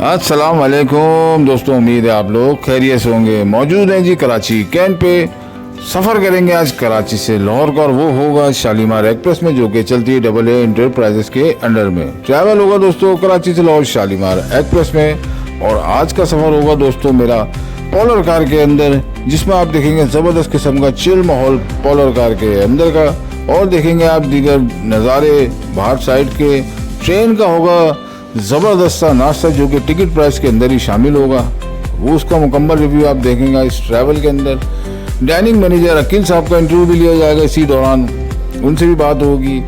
अस्सलाम वालेकुम दोस्तों, उम्मीद है आप लोग खैरियत से होंगे। मौजूद हैं जी कराची कैंट पे। सफ़र करेंगे आज कराची से लाहौर का, और वो होगा शालीमार एक्सप्रेस में, जो कि चलती है AA इंटरप्राइजेस के अंडर में। ट्रैवल होगा दोस्तों कराची से लाहौर शालीमार एक्सप्रेस में। और आज का सफ़र होगा दोस्तों मेरा पोलर कार के अंदर, जिसमें आप देखेंगे ज़बरदस्त किस्म का चिल माहौल पोलर कार के अंदर का, और देखेंगे आप दीगर नज़ारे बाहर साइड के। ट्रेन का होगा ज़बरदस्त सा नाश्ता, जो कि टिकट प्राइस के अंदर ही शामिल होगा। वो उसका मुकम्मल रिव्यू आप देखेंगे इस ट्रैवल के अंदर। डाइनिंग मैनेजर अकील साहब का इंटरव्यू भी लिया जाएगा इसी दौरान, उनसे भी बात होगी।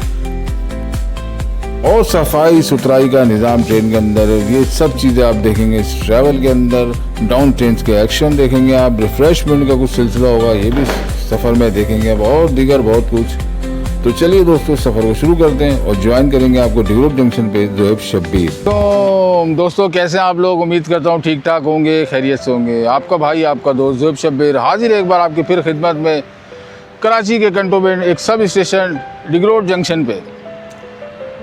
और सफाई सुथराई का निज़ाम ट्रेन के अंदर, ये सब चीज़ें आप देखेंगे इस ट्रैवल के अंदर। डाउन ट्रेन के एक्शन देखेंगे आप, रिफ्रेशमेंट का कुछ सिलसिला होगा, ये भी सफ़र में देखेंगे अब, और दीगर बहुत कुछ। तो चलिए दोस्तों सफ़र को शुरू करते हैं और ज्वाइन करेंगे आपको डिग्रोप जंक्शन पे ज़ोहैब शब्बीर। तो दोस्तों कैसे हैं आप लोग? उम्मीद करता हूँ ठीक ठाक होंगे, खैरियत से होंगे। आपका भाई आपका दोस्त ज़ोहैब शब्बीर हाजिर है एक बार आपकी फिर खिदमत में कराची के कंटोनमेंट एक सब स्टेशन डिग्रोप जंक्शन पे।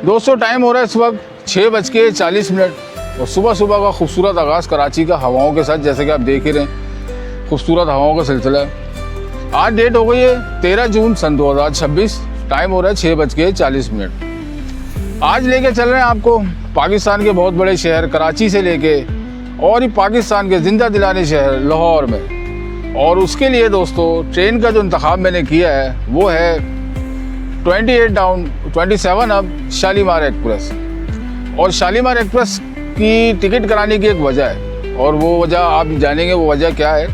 दोस्तों टाइम हो रहा है इस वक्त 6:40, और सुबह सुबह का खूबसूरत आगाज़ कराची का हवाओं के साथ, जैसे कि आप देख ही रहे हैं खूबसूरत हवाओं का सिलसिला है। आज डेट हो गई है 13 जून सन 2026। टाइम हो रहा है 6:40। आज लेके चल रहे हैं आपको पाकिस्तान के बहुत बड़े शहर कराची से लेके, और ये पाकिस्तान के जिंदा दिलाने शहर लाहौर में। और उसके लिए दोस्तों ट्रेन का जो इंतखाब मैंने किया है वो है 28 डाउन 27 अप शालीमार एक्सप्रेस। और शालीमार एक्सप्रेस की टिकट कराने की एक वजह है, और वो वजह आप जानेंगे। वो वजह क्या है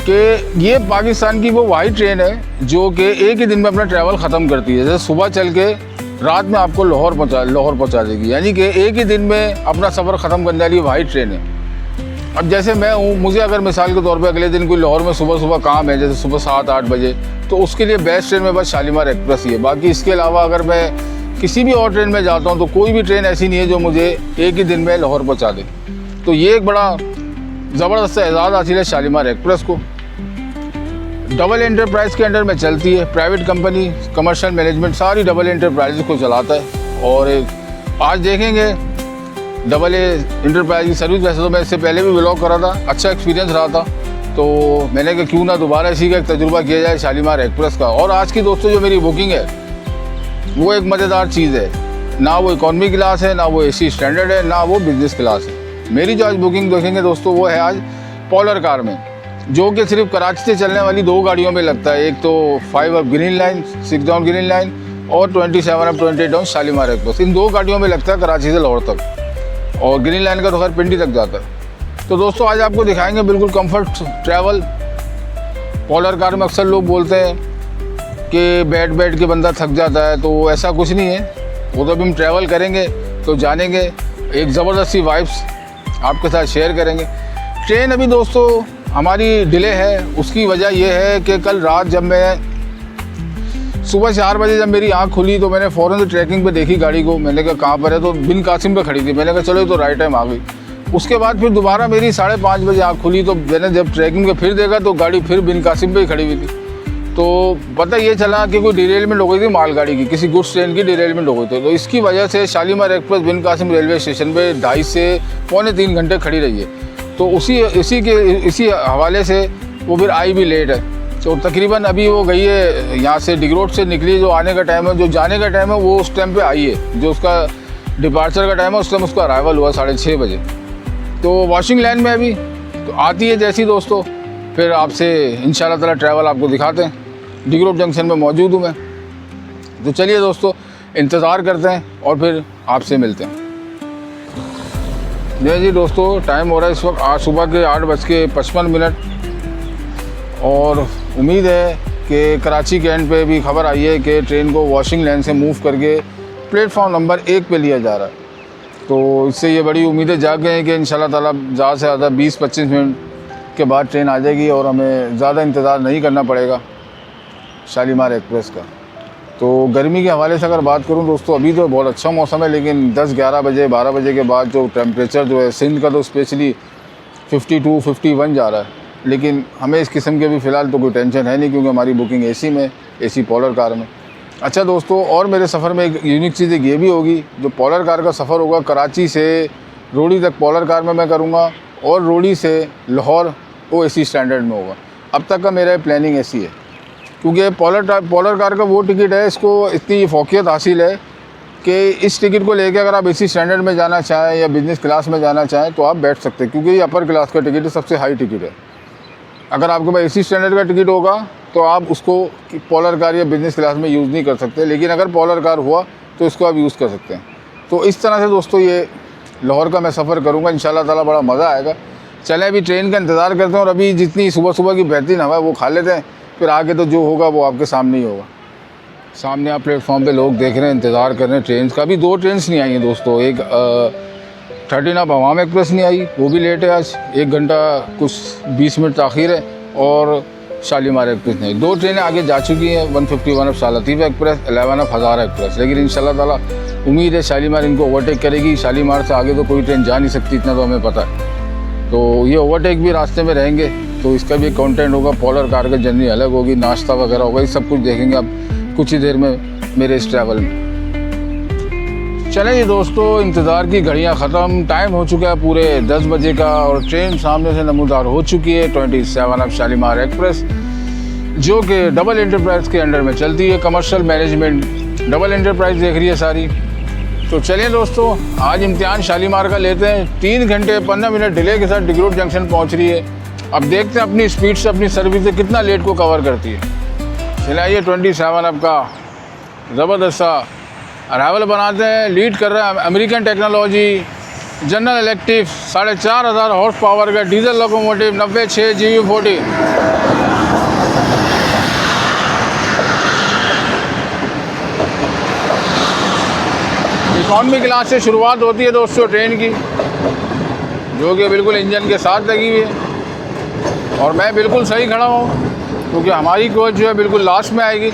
कि ये पाकिस्तान की वो वाही ट्रेन है जो कि एक ही दिन में अपना ट्रैवल ख़त्म करती है। जैसे सुबह चल के रात में आपको लाहौर पहुंचा देगी, यानी कि एक ही दिन में अपना सफ़र ख़त्म करने वाली वाही ट्रेन है। अब जैसे मैं हूँ, मुझे अगर मिसाल के तौर पे अगले दिन कोई लाहौर में सुबह काम है, जैसे सुबह 7-8 बजे, तो उसके लिए बेस्ट ट्रेन में बस शालीमार एक्सप्रेस ही है। बाकी इसके अलावा अगर मैं किसी भी और ट्रेन में जाता हूँ तो कोई भी ट्रेन ऐसी नहीं है जो मुझे एक ही दिन में लाहौर पहुँचा दे। तो ये एक बड़ा ज़बरदस्त एजाज़ हासिल है शालीमार एक्सप्रेस को। डबल एंटरप्राइज के अंडर में चलती है, प्राइवेट कंपनी, कमर्शियल मैनेजमेंट सारी डबल एंटरप्राइज को चलाता है। और आज देखेंगे डबल एंटरप्राइज की सर्विस। वैसे तो मैं इससे पहले भी व्लॉग करा था, अच्छा एक्सपीरियंस रहा था, तो मैंने कहा क्यों ना दोबारा इसी का एक तजुर्बा किया जाए शालीमार एक्सप्रेस का। और आज की दोस्तों जो मेरी बुकिंग है वो एक मज़ेदार चीज़ है, ना वो इकॉनमी क्लास है, ना वो AC स्टैंडर्ड है, ना वो बिजनेस क्लास है। मेरी जो आज बुकिंग देखेंगे दोस्तों वो है आज पोलर कार में, जो कि सिर्फ कराची से चलने वाली 2 गाड़ियों में लगता है। एक तो 5 up green line, 6 down green line, और 27 अप 28 डाउन शालीमार एक्सप्रेस। इन 2 गाड़ियों में लगता है कराची से लाहौर तक, और ग्रीन लाइन का तो खैर पिंडी तक जाता है। तो दोस्तों आज आपको दिखाएंगे बिल्कुल कंफर्ट ट्रैवल। पोलर कार में अक्सर लोग बोलते हैं कि बैठ के बंदा थक जाता है, तो ऐसा कुछ नहीं है। वो तो अभी हम ट्रैवल करेंगे तो जानेंगे, एक ज़बरदस्त सी वाइब्स आपके साथ शेयर करेंगे। ट्रेन अभी दोस्तों हमारी डिले है, उसकी वजह यह है कि कल रात जब मैं सुबह 4 बजे जब मेरी आंख खुली तो मैंने फ़ौरन से ट्रैकिंग पे देखी गाड़ी को। मैंने कहा कहाँ पर है, तो बिन कासिम पे खड़ी थी। मैंने कहा चलो तो राइट टाइम आ गई। उसके बाद फिर दोबारा मेरी 5:30 बजे आंख खुली, तो मैंने जब ट्रैकिंग पे फिर देखा तो गाड़ी फिर बिन कासिम पे ही खड़ी हुई थी। तो पता ये चला कि कोई डिरेलमेंट हो गई थी मालगाड़ी की, किसी गुड्स ट्रेन की डिरेलमेंट हो गई थी। तो इसकी वजह से शालीमार एक्सप्रेस बिन कासिम रेलवे स्टेशन पर 2.5 से पौने 3 घंटे खड़ी रही है। तो इसी हवाले से वो फिर आई भी लेट है। तो तकरीबन अभी वो गई है यहाँ से डिग्रोट से निकली, जो आने का टाइम है, जो जाने का टाइम है वो उस टाइम पे आई है। जो उसका डिपार्चर का टाइम है उस टाइम उसका अराइवल हुआ 6:30 बजे। तो वॉशिंग लाइन में अभी तो आती है जैसी दोस्तों, फिर आपसे इंशाल्लाह ताला ट्रैवल आपको दिखाते हैं। डिग्रोट जंक्शन में मौजूद हूँ मैं। तो चलिए दोस्तों इंतज़ार करते हैं और फिर आपसे मिलते हैं। जी दोस्तों टाइम हो रहा है इस वक्त आज सुबह के 8:55, और उम्मीद है कि कराची के एंड पे भी खबर आई है कि ट्रेन को वॉशिंग लाइन से मूव करके प्लेटफॉर्म नंबर 1 पे लिया जा रहा है। तो इससे ये बड़ी उम्मीदें जाग गई हैं कि इंशाल्लाह ताला ज़्यादा से ज़्यादा 20-25 मिनट के बाद ट्रेन आ जाएगी और हमें ज़्यादा इंतज़ार नहीं करना पड़ेगा शालीमार एक्सप्रेस का। तो गर्मी के हवाले से अगर बात करूं दोस्तों, अभी तो बहुत अच्छा मौसम है, लेकिन 10-11 बजे 12 बजे के बाद जो टेम्परेचर जो है सिंध का तो स्पेशली 52-51 जा रहा है। लेकिन हमें इस किस्म के भी फ़िलहाल तो कोई टेंशन है नहीं, क्योंकि हमारी बुकिंग AC में, AC पोलर कार में। अच्छा दोस्तों, और मेरे सफ़र में एक यूनिक चीज़ ये भी होगी, जो पोलर कार का सफ़र होगा कराची से रोड़ी तक पोलर कार में मैं करूँगा और रोड़ी से लाहौर वो AC स्टैंडर्ड में होगा। अब तक का मेरा प्लानिंग ऐसी है, क्योंकि पोलर कार का वो टिकट है, इसको इतनी फ़ौक़ियत हासिल है कि इस टिकट को लेके अगर आप AC स्टैंडर्ड में जाना चाहें या बिज़नेस क्लास में जाना चाहें तो आप बैठ सकते हैं, क्योंकि ये अपर क्लास का टिकट है, सबसे हाई टिकट है। अगर आपके पास AC स्टैंडर्ड का टिकट होगा तो आप उसको पोलर कार या बिज़नेस क्लास में यूज़ नहीं कर सकते, लेकिन अगर पोलर कार हुआ तो इसको आप यूज़ कर सकते हैं। तो इस तरह से दोस्तों ये लाहौर का मैं सफ़र करूँगा, इंशाल्लाह ताला बड़ा मज़ा आएगा। चलें अभी ट्रेन का इंतज़ार करते हैं और अभी जितनी सुबह सुबह की बेहतरीन हवा है वो खा लेते हैं, फिर आगे तो जो होगा वो आपके सामने ही होगा। सामने आप प्लेटफॉर्म पे लोग देख रहे हैं, इंतज़ार कर रहे हैं ट्रेन का। अभी 2 ट्रेन नहीं आई हैं दोस्तों, एक 13 अब अवाम एक्सप्रेस नहीं आई, वो भी लेट है आज, 1 घंटा कुछ 20 मिनट ताख़ीर है, और शालीमार एक्सप्रेस नहीं। 2 ट्रेनें आगे जा चुकी हैं, 151 अब सालतीफ़ एक्सप्रेस, 11 अब हज़ारा एक्सप्रेस। लेकिन इंशाल्लाह ताला उम्मीद है शालीमार इनको ओवरटेक करेगी। शालीमार से आगे तो कोई ट्रेन जा नहीं सकती, इतना तो हमें पता है। तो ये ओवरटेक भी रास्ते में रहेंगे, तो इसका भी कंटेंट होगा। पोलर कार का जर्नी अलग होगी, नाश्ता वगैरह होगा, ये सब कुछ देखेंगे आप कुछ ही देर में मेरे इस ट्रैवल में। चलें जी दोस्तों, इंतज़ार की घड़ियां ख़त्म, टाइम हो चुका है पूरे 10 बजे का और ट्रेन सामने से नमूदार हो चुकी है 27 अब शालीमार एक्सप्रेस, जो कि डबल एंटरप्राइज़ के अंडर में चलती है। कमर्शियल मैनेजमेंट डबल एंटरप्राइज़ देख रही है सारी। तो चलिए दोस्तों, आज इम्तिहान शालीमार का लेते हैं। 3 घंटे 15 मिनट डिले के साथ डिगरोड जंक्शन पहुंच रही है। अब देखते हैं अपनी स्पीड से, अपनी सर्विस से कितना लेट को कवर करती है। चलाइए 27 अब का ज़बरदस्त सा अराइवल बनाते हैं। लीड कर रहा है American technology General Electric 4500 horse power का diesel locomotive 96 GU40। Economy class से शुरुआत होती है दोस्तों ट्रेन की, जो कि बिल्कुल इंजन के साथ लगी हुई है, और मैं बिल्कुल सही खड़ा हूँ क्योंकि हमारी कोच जो है बिल्कुल लास्ट में आएगी।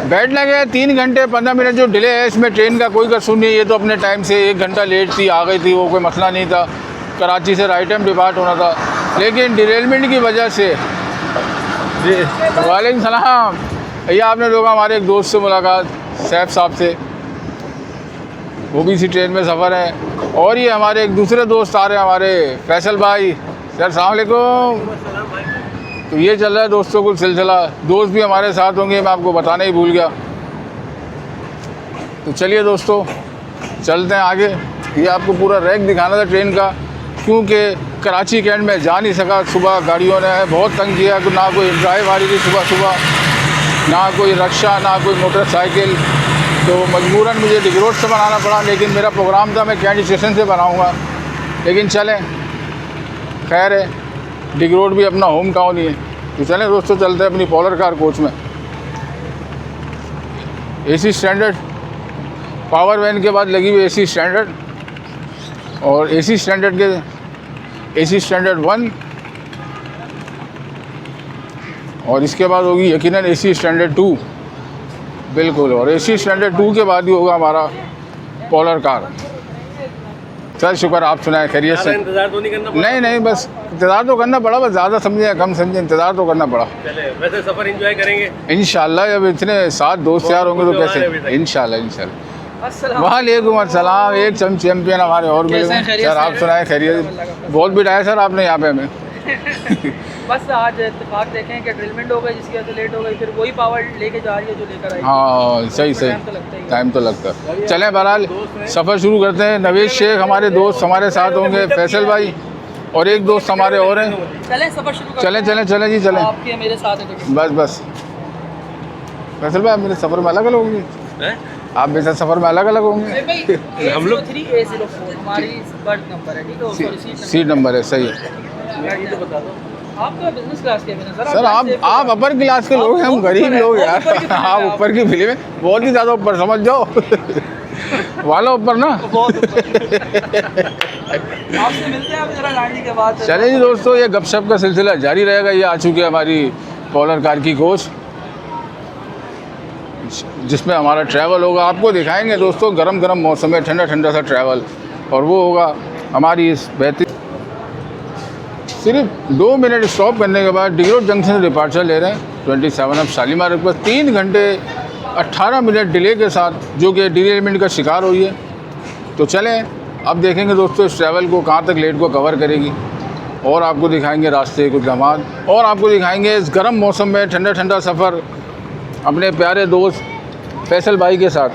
बैठने के 3 घंटे 15 मिनट जो डिले है, इसमें ट्रेन का कोई कसूर नहीं है। ये तो अपने टाइम से 1 घंटा लेट थी, आ गई थी, वो कोई मसला नहीं था। कराची से राइट टाइम डिपार्ट होना था, लेकिन डिरेलमेंट की वजह से। वालेकुम सलाम भैया, आपने लोग हमारे एक दोस्त से मुलाकात, सैफ साहब से, वो भी इसी ट्रेन में सफ़र है। और ये हमारे एक दूसरे दोस्त आ रहे हैं, हमारे फैसल भाई। सर अस्सलाम वालेकुम। तो ये चल रहा है दोस्तों कुछ सिलसिला, दोस्त भी हमारे साथ होंगे, मैं आपको बताना ही भूल गया। तो चलिए दोस्तों चलते हैं आगे। ये आपको पूरा रैक दिखाना था ट्रेन का, क्योंकि कराची कैंट में जा नहीं सका। सुबह गाड़ियों ने बहुत तंग किया, ना कोई ड्राइव आ रही थी सुबह सुबह, ना कोई रिक्शा, ना कोई मोटरसाइकिल। तो मजबूरन मुझे डिगरोड से बनाना पड़ा, लेकिन मेरा प्रोग्राम था मैं कैंट स्टेशन से बनाऊँगा। लेकिन चलें, खैर है, डिगरोड भी अपना होम टाउन ही है। तो चलें दोस्तों चलते हैं अपनी पोलर कार कोच में। AC स्टैंडर्ड पावर वैन के बाद लगी हुई AC स्टैंडर्ड, और AC स्टैंडर्ड के AC स्टैंडर्ड 1, और इसके बाद होगी यकीनन AC स्टैंडर्ड 2 बिल्कुल, और AC स्टैंडर्ड 2 के बाद ही होगा हमारा पोलर कार। सर शुक्र, आप सुनाए खैरियत से? इंतजार तो नहीं करना पड़ा? नहीं बस इंतज़ार तो करना पड़ा, बस ज़्यादा समझे या कम समझे, इंतज़ार तो करना पड़ा। चले, वैसे सफ़र एंजॉय करेंगे इंशाल्लाह। जब इतने 7 दोस्त यार होंगे तो कैसे, इंशाल्लाह। वालेकुम अस्सलाम, एक चैम्पियन हमारे और मिले। सर आप सुनाए खैरियत? बहुत बिठाया सर आपने यहाँ पे हमें। बस आज इत्तेफाक देखें कि ड्रिलमेंट हो गई, जिसकी वजह से लेट हो गई, फिर वही पावर लेके जा रही है जो लेकर आई। हाँ सही, टाइम तो लगता है। चलें बहरहाल सफ़र शुरू करते हैं। नवेश शेख हमारे दोस्त हमारे साथ होंगे, फैसल भाई और एक दोस्त हमारे और हैं। चलें सफ़र शुरू करते चलें चलें चलें जी चलें। आपके मेरे साथ है। बस फैसल भाई, आप मेरे सफ़र में अलग अलग होंगे, आप मेरे साथ सफ़र में अलग अलग होंगे। हम लोग 3A04 हमारी बर्थ नंबर है, ठीक है, सीट नंबर है, सही है। तो बता दो। आपका बिजनेस क्लास के बिना सर आप अपर क्लास के लोग हैं, हम गरीब लोग यार। आप ऊपर की फिल्म है, बहुत ही ज़्यादा ऊपर समझ जाओ। वाला ऊपर ना। आपसे मिलते हैं आप जरा गाड़ी के बाद। चले जी दोस्तों, ये गपशप का सिलसिला जारी रहेगा। ये आ चुकी है हमारी पोलर कार की कोच, जिसमें हमारा ट्रैवल होगा। आपको दिखाएंगे दोस्तों, गरम गरम मौसम है, ठंडा ठंडा सा ट्रैवल, और वो होगा हमारी इस बेहतरीन। सिर्फ 2 मिनट स्टॉप करने के बाद डिगरोड जंक्शन से डिपार्चर ले रहे हैं 27 अब शालीमार एक्सप्रेस। 3 घंटे 18 मिनट डिले के साथ, जो कि डिलेमेंट का शिकार हुई है। तो चलें अब देखेंगे दोस्तों इस ट्रैवल को कहाँ तक लेट को कवर करेगी, और आपको दिखाएंगे रास्ते के कुछ लम्हात, और आपको दिखाएंगे इस गर्म मौसम में ठंडा ठंडा सफ़र अपने प्यारे दोस्त फैसल भाई के साथ।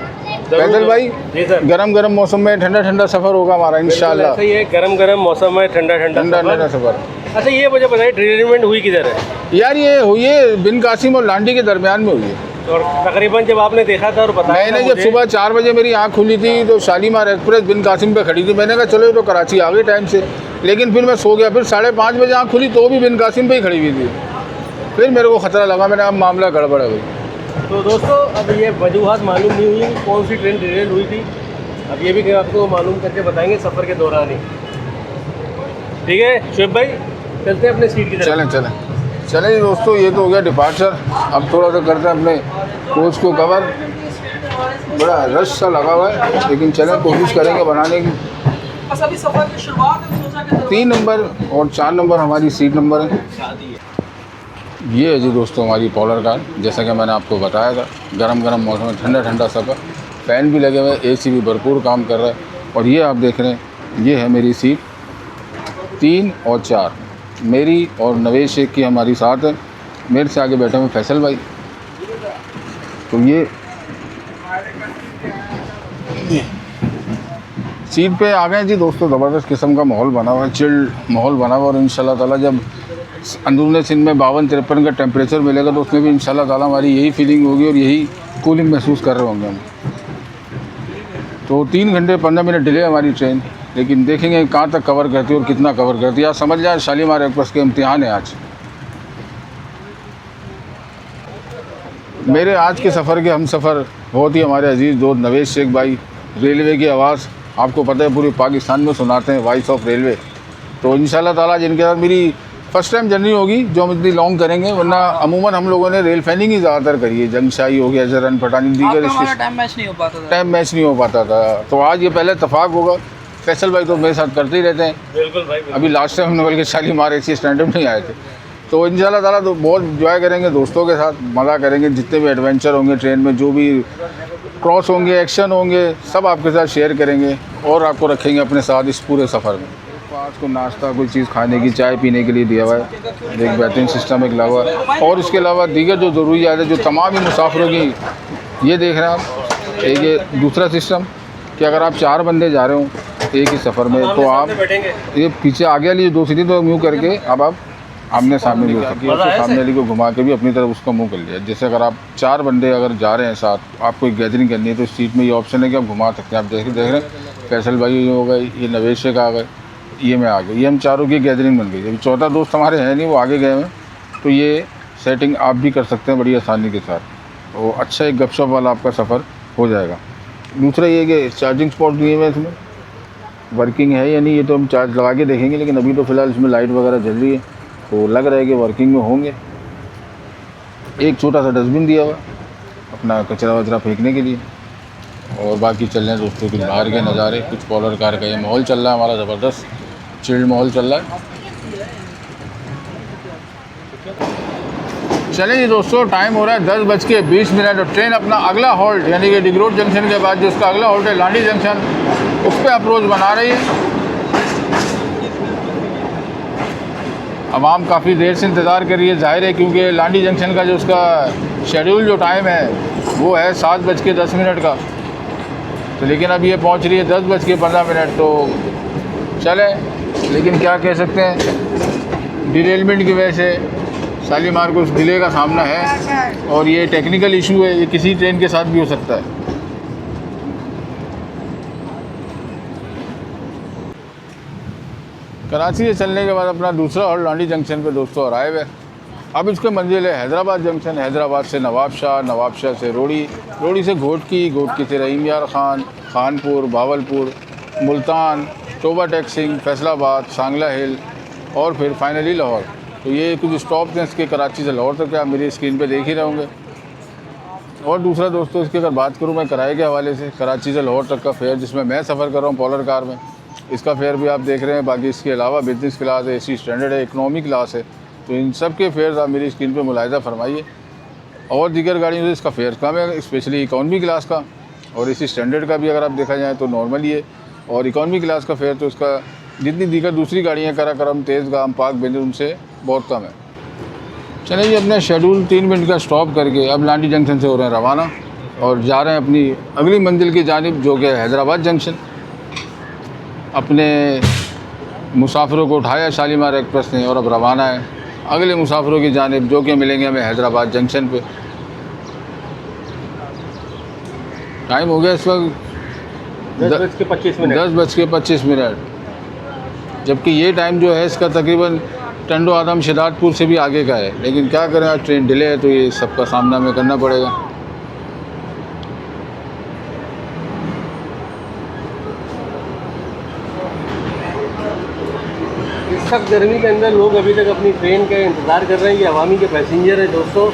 फैसल भाई जी सर, गरम गरम मौसम में ठंडा ठंडा सफ़र होगा हमारा इंशाल्लाह। ऐसा ही है, गरम गरम मौसम में ठंडा ठंडा सफ़र। अच्छा ये मुझे बताइए ड्रिलमेंट हुई किधर है? यार ये हुई है बिन कासिम और लांडी के दरमियान में हुई है। और तकरीबन जब आपने देखा था और बताया नहीं, जब सुबह 4 बजे मेरी आँख खुली थी तो शालीमार एक्सप्रेस बिन कासिम पे खड़ी थी। मैंने कहा चलो ये तो कराची आ गई टाइम से, लेकिन फिर मैं सो गया। फिर 5:30 बजे आँख खुली तो भी बिन कासिम पे ही खड़ी हुई थी। फिर मेरे को ख़तरा लगा, मैंने अब मामला गड़बड़ है भाई। तो दोस्तों अब ये वजूहत मालूम नहीं हुई कौन सी ट्रेन डिलेड हुई थी, अब ये भी आपको मालूम करके बताएंगे सफ़र के दौरान ही। ठीक है शुएब भाई, चलते हैं अपने सीट की तरफ। चलें जी दोस्तों, ये तो हो गया डिपार्चर। अब थोड़ा सा करते हैं अपने कोच को कवर। बड़ा रश सा लगा हुआ है, लेकिन चलें कोशिश करेंगे बनाने की। बस अभी सफर की शुरुआत है, सोचा कि 3 नंबर और 4 नंबर हमारी सीट नंबर है। ये है जी दोस्तों हमारी पॉलर कार, जैसा कि मैंने आपको बताया था गरम गरम मौसम में ठंडा ठंडा सफ़र, फ़ैन भी लगे हुए, AC भी भरपूर काम कर रहा है। और ये आप देख रहे हैं ये है मेरी सीट 3 और 4, मेरी और नवेश शेख की हमारी साथ है। मेरे से आगे बैठे हुए फैसल भाई। तो ये सीट पे आ गए जी दोस्तों। ज़बरदस्त किस्म का माहौल बना हुआ है, चिल्ड माहौल बना हुआ। और इंशाल्लाह ताला जब अंदरूनी सिंध में 52-53 का टेम्परेचर मिलेगा तो उसमें भी इंशाल्लाह ताला हमारी यही फीलिंग होगी और यही कूलिंग महसूस कर रहे होंगे हम। तो 3 घंटे 15 मिनट डिले हमारी ट्रेन, लेकिन देखेंगे कहाँ तक कवर करती है और कितना कवर करती है। आज समझ जाए शालीमार एक्सप्रेस के इम्तिहान है आज। मेरे आज के सफ़र के हम सफ़र बहुत ही हमारे अजीज़ दोस्त नवेश शेख भाई, रेलवे की आवाज़ आपको पता है पूरे पाकिस्तान में सुनाते हैं, वॉइस ऑफ रेलवे। तो इंशाल्लाह ताला जिनके साथ मेरी फ़र्स्ट टाइम जर्नी होगी जो हम इतनी लॉन्ग करेंगे, वरना अमूमन हम लोगों ने रेल फैनिंग ही ज़्यादातर करी है। जंगशाही हो गया, जरन पठानी, दीगर टाइम मैच नहीं हो पाता था। तो आज ये पहले इत्तेफाक होगा। फैसल भाई तो मेरे साथ करते ही रहते हैं। बिल्कुल भाई, अभी लास्ट टाइम हमने बल्कि शालीमार ऐसी स्टैंडअप नहीं आए थे। तो इंशाल्लाह ताला तो बहुत इंजॉय करेंगे दोस्तों के साथ, मज़ा करेंगे। जितने भी एडवेंचर होंगे ट्रेन में, जो भी क्रॉस होंगे, एक्शन होंगे, सब आपके साथ शेयर करेंगे और आपको रखेंगे अपने साथ इस पूरे सफ़र में। आज को नाश्ता कोई चीज़ खाने की, चाय पीने के लिए दिया हुआ है, एक बेहतरीन सिस्टम एक लगा हुआ है। और इसके अलावा दीगर जो ज़रूरियात है जो तमाम ही मुसाफिरों की, ये देख रहे हैं आप। एक ये दूसरा सिस्टम कि अगर आप 4 बंदे जा रहे हो एक ही सफ़र में तो आप ये पीछे आगे वाली 2 सीटें तो मूव करके अब आप आमने सामने भी हो सकती है। उसको सामने वाली को घुमा के भी अपनी तरफ उसको मुँह कर लिया। जैसे अगर आप 4 बंदे अगर जा रहे हैं साथ, आपको एक गैदरिंग करनी है तो इस सीट में ये ऑप्शन है कि आप घुमा सकते हैं। आप देख रहे हैं फैसल भाई ये हो गए, ये नवेश शेख आ गए, ये मैं आ गई, ये हम चारों की गैदरिंग बन गई। अभी चौथा दोस्त हमारे हैं नहीं, वो आगे गए हैं। तो ये सेटिंग आप भी कर सकते हैं बड़ी आसानी के साथ, और अच्छा एक गपशप वाला आपका सफ़र हो जाएगा। दूसरा ये कि चार्जिंग स्पॉट दिए हुए इसमें, वर्किंग है या नहीं ये तो हम चार्ज लगा के देखेंगे, लेकिन अभी तो फ़िलहाल इसमें लाइट वगैरह जल रही है तो लग रहा है कि वर्किंग में होंगे। एक छोटा सा डस्टबिन दिया हुआ अपना कचरा वचरा फेंकने के लिए। और बाकी चल रहे हैं दोस्तों कुछ बाहर के नज़ारे, कुछ पॉलर कार का ये माहौल चल रहा है हमारा, ज़बरदस्त चिल्ड माहौल चल रहा है। चलिए जी दोस्तों, टाइम हो रहा है 10:20 और ट्रेन अपना अगला हॉल्ट यानी कि डिग रोड जंक्शन के बाद जो उसका अगला हॉल्ट है लांडी जंक्शन, उस पर अप्रोच बना रही है। आवाम काफ़ी देर से इंतज़ार कर रही है, जाहिर है क्योंकि लांडी जंक्शन का जो उसका शेड्यूल जो टाइम है वो है 7:10 का। तो लेकिन अब ये पहुंच रही है 10:15। तो चले, लेकिन क्या कह सकते हैं, डिरेलमेंट की वजह से शालीमार को उस डिले का सामना है और ये टेक्निकल इशू है, ये किसी ट्रेन के साथ भी हो सकता है। कराची से चलने के बाद अपना दूसरा हॉल्ट लांडी जंक्शन पे दोस्तों अराइव है। अब इसके मंजिल है हैदराबाद जंक्शन, हैदराबाद से नवाबशाह, नवाबशाह से रोड़ी, रोड़ी से घोटकी से रहीम यार ख़ान, खानपुर, भावलपुर, मुल्तान, टोबा टेक्सिंग, फैसलाबाद, सांगला हिल और फिर फाइनली लाहौर। तो ये कुछ स्टॉप्स हैं इसके कराची से लाहौर तक, आप मेरी स्क्रीन पे देख ही रहे होंगे। और दूसरा दोस्तों इसकी अगर बात करूँ मैं किराए के हवाले से, कराची से लाहौर तक का फेयर जिसमें मैं सफ़र कर रहा हूँ पॉलर कार में, इसका फेयर भी आप देख रहे हैं। बाकी इसके अलावा बिजनेस क्लास है, AC स्टैंडर्ड है, इकनॉमी क्लास है, तो इन सब के फेयर्स आप मेरी स्क्रीन पे मुलाहिजा फरमाइए। और दीगर गाड़ियों से इसका फेयर कम है, स्पेशली इकॉनमी क्लास का, और AC स्टैंडर्ड का भी अगर आप देखा जाए तो नॉर्मली है। और इकॉनमी क्लास का फेयर तो उसका जितनी दीगर दूसरी गाड़ियाँ कराक्रम, तेज़गाम, पाक बेंजर उनसे बहुत कम है। चलिए जी, अपना शेड्यूल 3 मिनट का स्टॉप करके अब लांडी जंक्शन से हो रहे हैं रवाना और जा रहे हैं अपनी अगली मंजिल की जानिब, जो कि हैदराबाद जंक्शन। अपने मुसाफिरों को उठाया शालीमार एक्सप्रेस ने और अब रवाना है अगले मुसाफिरों की जानिब, जो कि मिलेंगे हमें हैदराबाद जंक्शन पे। टाइम हो गया इस वक्त 10:25, जबकि ये टाइम जो है इसका तकरीबन टंडो आदम शिदातपुर से भी आगे का है, लेकिन क्या करें आज ट्रेन डिले है तो ये सबका सामना हमें करना पड़ेगा। इस वक्त गर्मी के अंदर लोग अभी तक अपनी ट्रेन का इंतज़ार कर रहे हैं। ये अवामी के पैसेंजर हैं दोस्तों,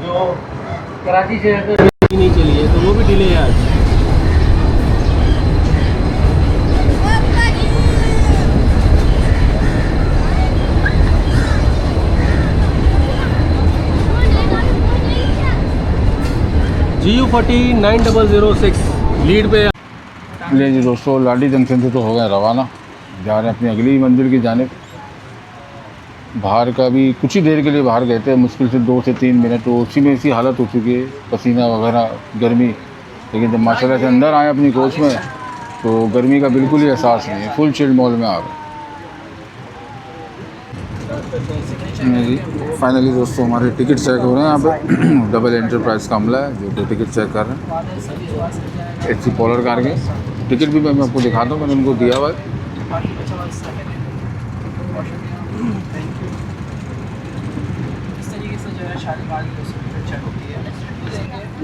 जो कराची शहर में नहीं चली है तो वो भी डिले है आज। GU 49,006 लीड पे। ले जी दोस्तों, लाडी जंक्शन से तो हो गए रवाना, जा रहे हैं अपनी अगली मंजिल की जानिब। बाहर का भी कुछ ही देर के लिए बाहर गए थे, मुश्किल से 2 से 3 मिनट, तो उसी में ऐसी हालत हो चुकी है, पसीना वगैरह, गर्मी। लेकिन जब माशाल्लाह से अंदर आए अपनी कोच में तो गर्मी का बिल्कुल ही एहसास नहीं है, फुल चिल्ड मॉल में आ गए। जी फाइनली दोस्तों हमारे टिकट चेक हो रहे हैं यहाँ पे। डबल एंटरप्राइज का अमला है जो कि टिकट चेक कर रहे हैं। एचसी पोलर कार के टिकट भी मैं आपको दिखाता हूँ, मैंने उनको दिया हुआ है।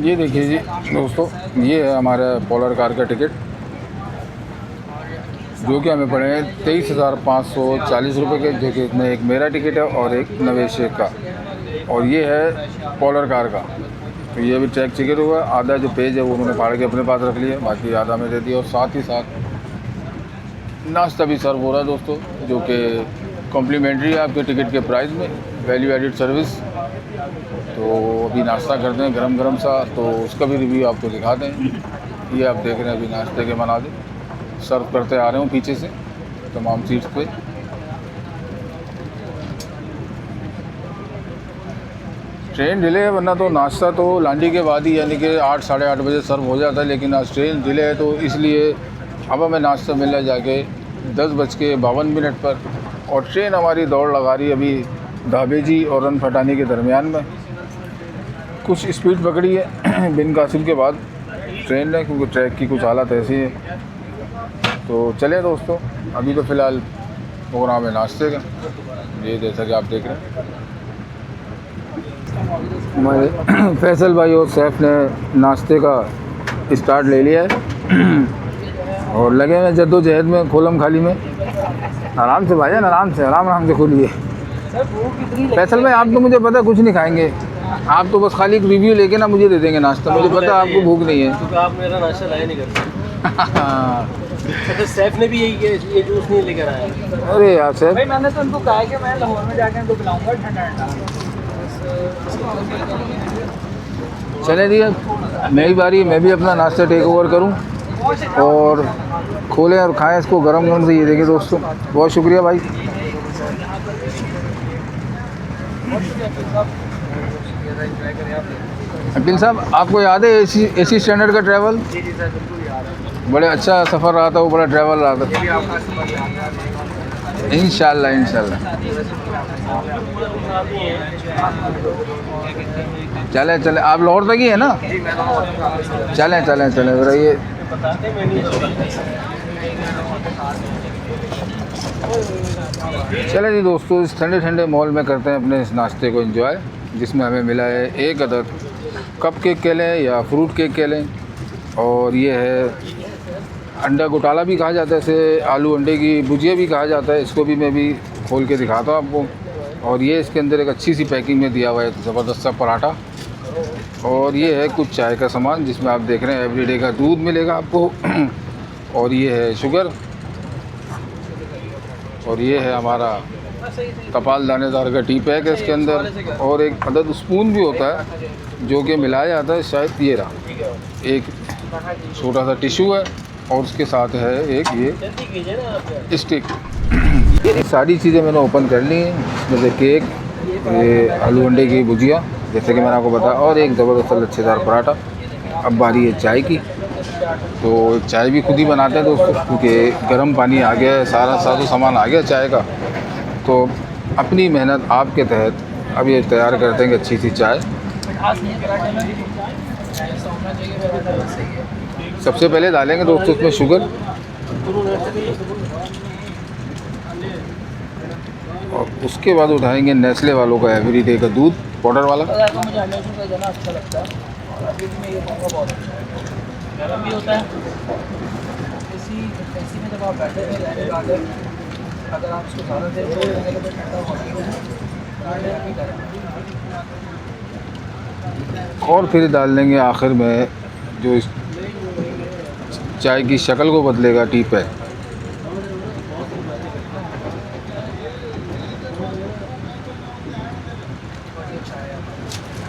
ये देखिए जी दोस्तों, ये है हमारा पोलर कार का टिकट, जो कि हमें पड़े हैं 23,540 रुपये के, जो कि इसमें एक मेरा टिकट है और एक नवेश शेख का, और ये है पोलर कार का। तो ये भी चेक टिकट हुआ, आधा जो पेज है वो उन्होंने फाड़ के अपने पास रख लिया, बाकी आधा में दे दिया। और साथ ही साथ नाश्ता भी सर्व हो रहा है दोस्तों, जो कि कॉम्प्लीमेंट्री है आपके टिकट के प्राइस में, वैल्यू एडिड सर्विस। तो अभी नाश्ता करते हैं गरम गरम सा, तो उसका भी रिव्यू आपको दिखाते हैं। ये आप देख रहे हैं अभी नाश्ते के मनाज़िर सर्व करते आ रहे हूँ पीछे से तमाम सीट्स पे। ट्रेन डिले है, वरना तो नाश्ता तो लांडी के बाद ही यानी कि 8 साढ़े 8 बजे सर्व हो जाता है, लेकिन आज ट्रेन डिले है तो इसलिए अब हमें नाश्ता मिलना जाके 10:52 पर, और ट्रेन हमारी दौड़ लगा रही है अभी धाबेजी और रन फटानी के दरमियान में। कुछ स्पीड पकड़ी है बिन कासिम के बाद ट्रेन ने, क्योंकि ट्रैक की कुछ हालत ऐसी है। तो चले दोस्तों, अभी तो फ़िलहाल प्रोग्राम है नाश्ते का, ये जैसा कि आप देख रहे हैं। हमारे फैसल भाई और सैफ ने नाश्ते का स्टार्ट ले लिया है और लगे हैं जद्दोजहद में, खोलम खाली में। आराम से भाईजान, आराम से खोलिए। फैसल भाई, आप तो मुझे पता कुछ नहीं खाएंगे, आप तो बस खाली एक रिव्यू लेके ना मुझे दे देंगे नाश्ता, मुझे पता आपको भूख नहीं है। तो आप मेरा नाश्ता लाया नहीं करते। तो सैफ ने भी यही किया, ये जूस नहीं लेकर आया। अरे यार सैफ भाई, मैंने तो उनको कहा कि मैं लाहौर में जाकर उनको पिलाऊंगा ठंडा ठंडा। चले जी, मेरी बारी, मैं भी अपना नाश्ता टेक ओवर करूं और खोलें और खाएं इसको गरम गरम से। ये देखिए दोस्तों, बहुत शुक्रिया भाई। अकील साहब, आपको याद है एसी स्टैंडर्ड का ट्रैवल? जी सर, बिल्कुल याद है। बड़े अच्छा सफ़र रहा था वो, बड़ा ट्रैवल रहा था। इंशाल्लाह चले आप लाहौर तक ही है ना? चले रहिए। चले जी दोस्तों, इस ठंडे ठंडे मॉल में करते हैं अपने इस नाश्ते को एंजॉय, जिसमें हमें मिला है 1 अदद कप केक कह लें या फ्रूट केक कह लें, और ये है अंडा घोटाला भी कहा जाता है, इसे आलू अंडे की भुजिया भी कहा जाता है। इसको भी मैं भी खोल के दिखाता हूँ आपको। और ये इसके अंदर एक अच्छी सी पैकिंग में दिया हुआ है ज़बरदस्त सा पराठा, और ये है कुछ चाय का सामान जिसमें आप देख रहे हैं एवरीडे का दूध मिलेगा आपको, और ये है शुगर, और ये है हमारा कपाल दानेदार का टी पैक है इसके अंदर, और एक अदद स्पून भी होता है जो कि मिलाया जाता है, शायद ये रहा एक छोटा सा टिश्यू है और उसके साथ है एक ये स्टिक। ये सारी चीज़ें मैंने ओपन कर ली हैं। इसमें से केक, ये आलू अंडे की भुजिया जैसे कि मैंने आपको बताया, और एक ज़बरदस्त लच्छेदार पराठा। अब बारी है चाय की, तो चाय भी खुद ही बनाते हैं दोस्तों, क्योंकि गर्म पानी आ गया है, सारा सामान आ गया चाय का। तो अपनी मेहनत आपके तहत अब ये तैयार करते हैं कि अच्छी सी चाय। सबसे पहले डालेंगे दोस्तों उसमें शुगर, और उसके बाद उठाएंगे नेस्ले वालों का एवरीडे का दूध पाउडर वाला। मुझे अमेज़न का ज़्यादा अच्छा लगता है और अभी भी मैं ये कहूँगा बहुत अच्छा गर्म भी होता है। इसी में जब आप बैठे हुए रहने गार्डन, अगर आप इसको ज़्यादा देर छोड़ देंगे तो ठंडा होगा गार्डन भी करें। और फिर डाल देंगे आखिर में जो इस चाय की शक्ल को बदलेगा टी पैक।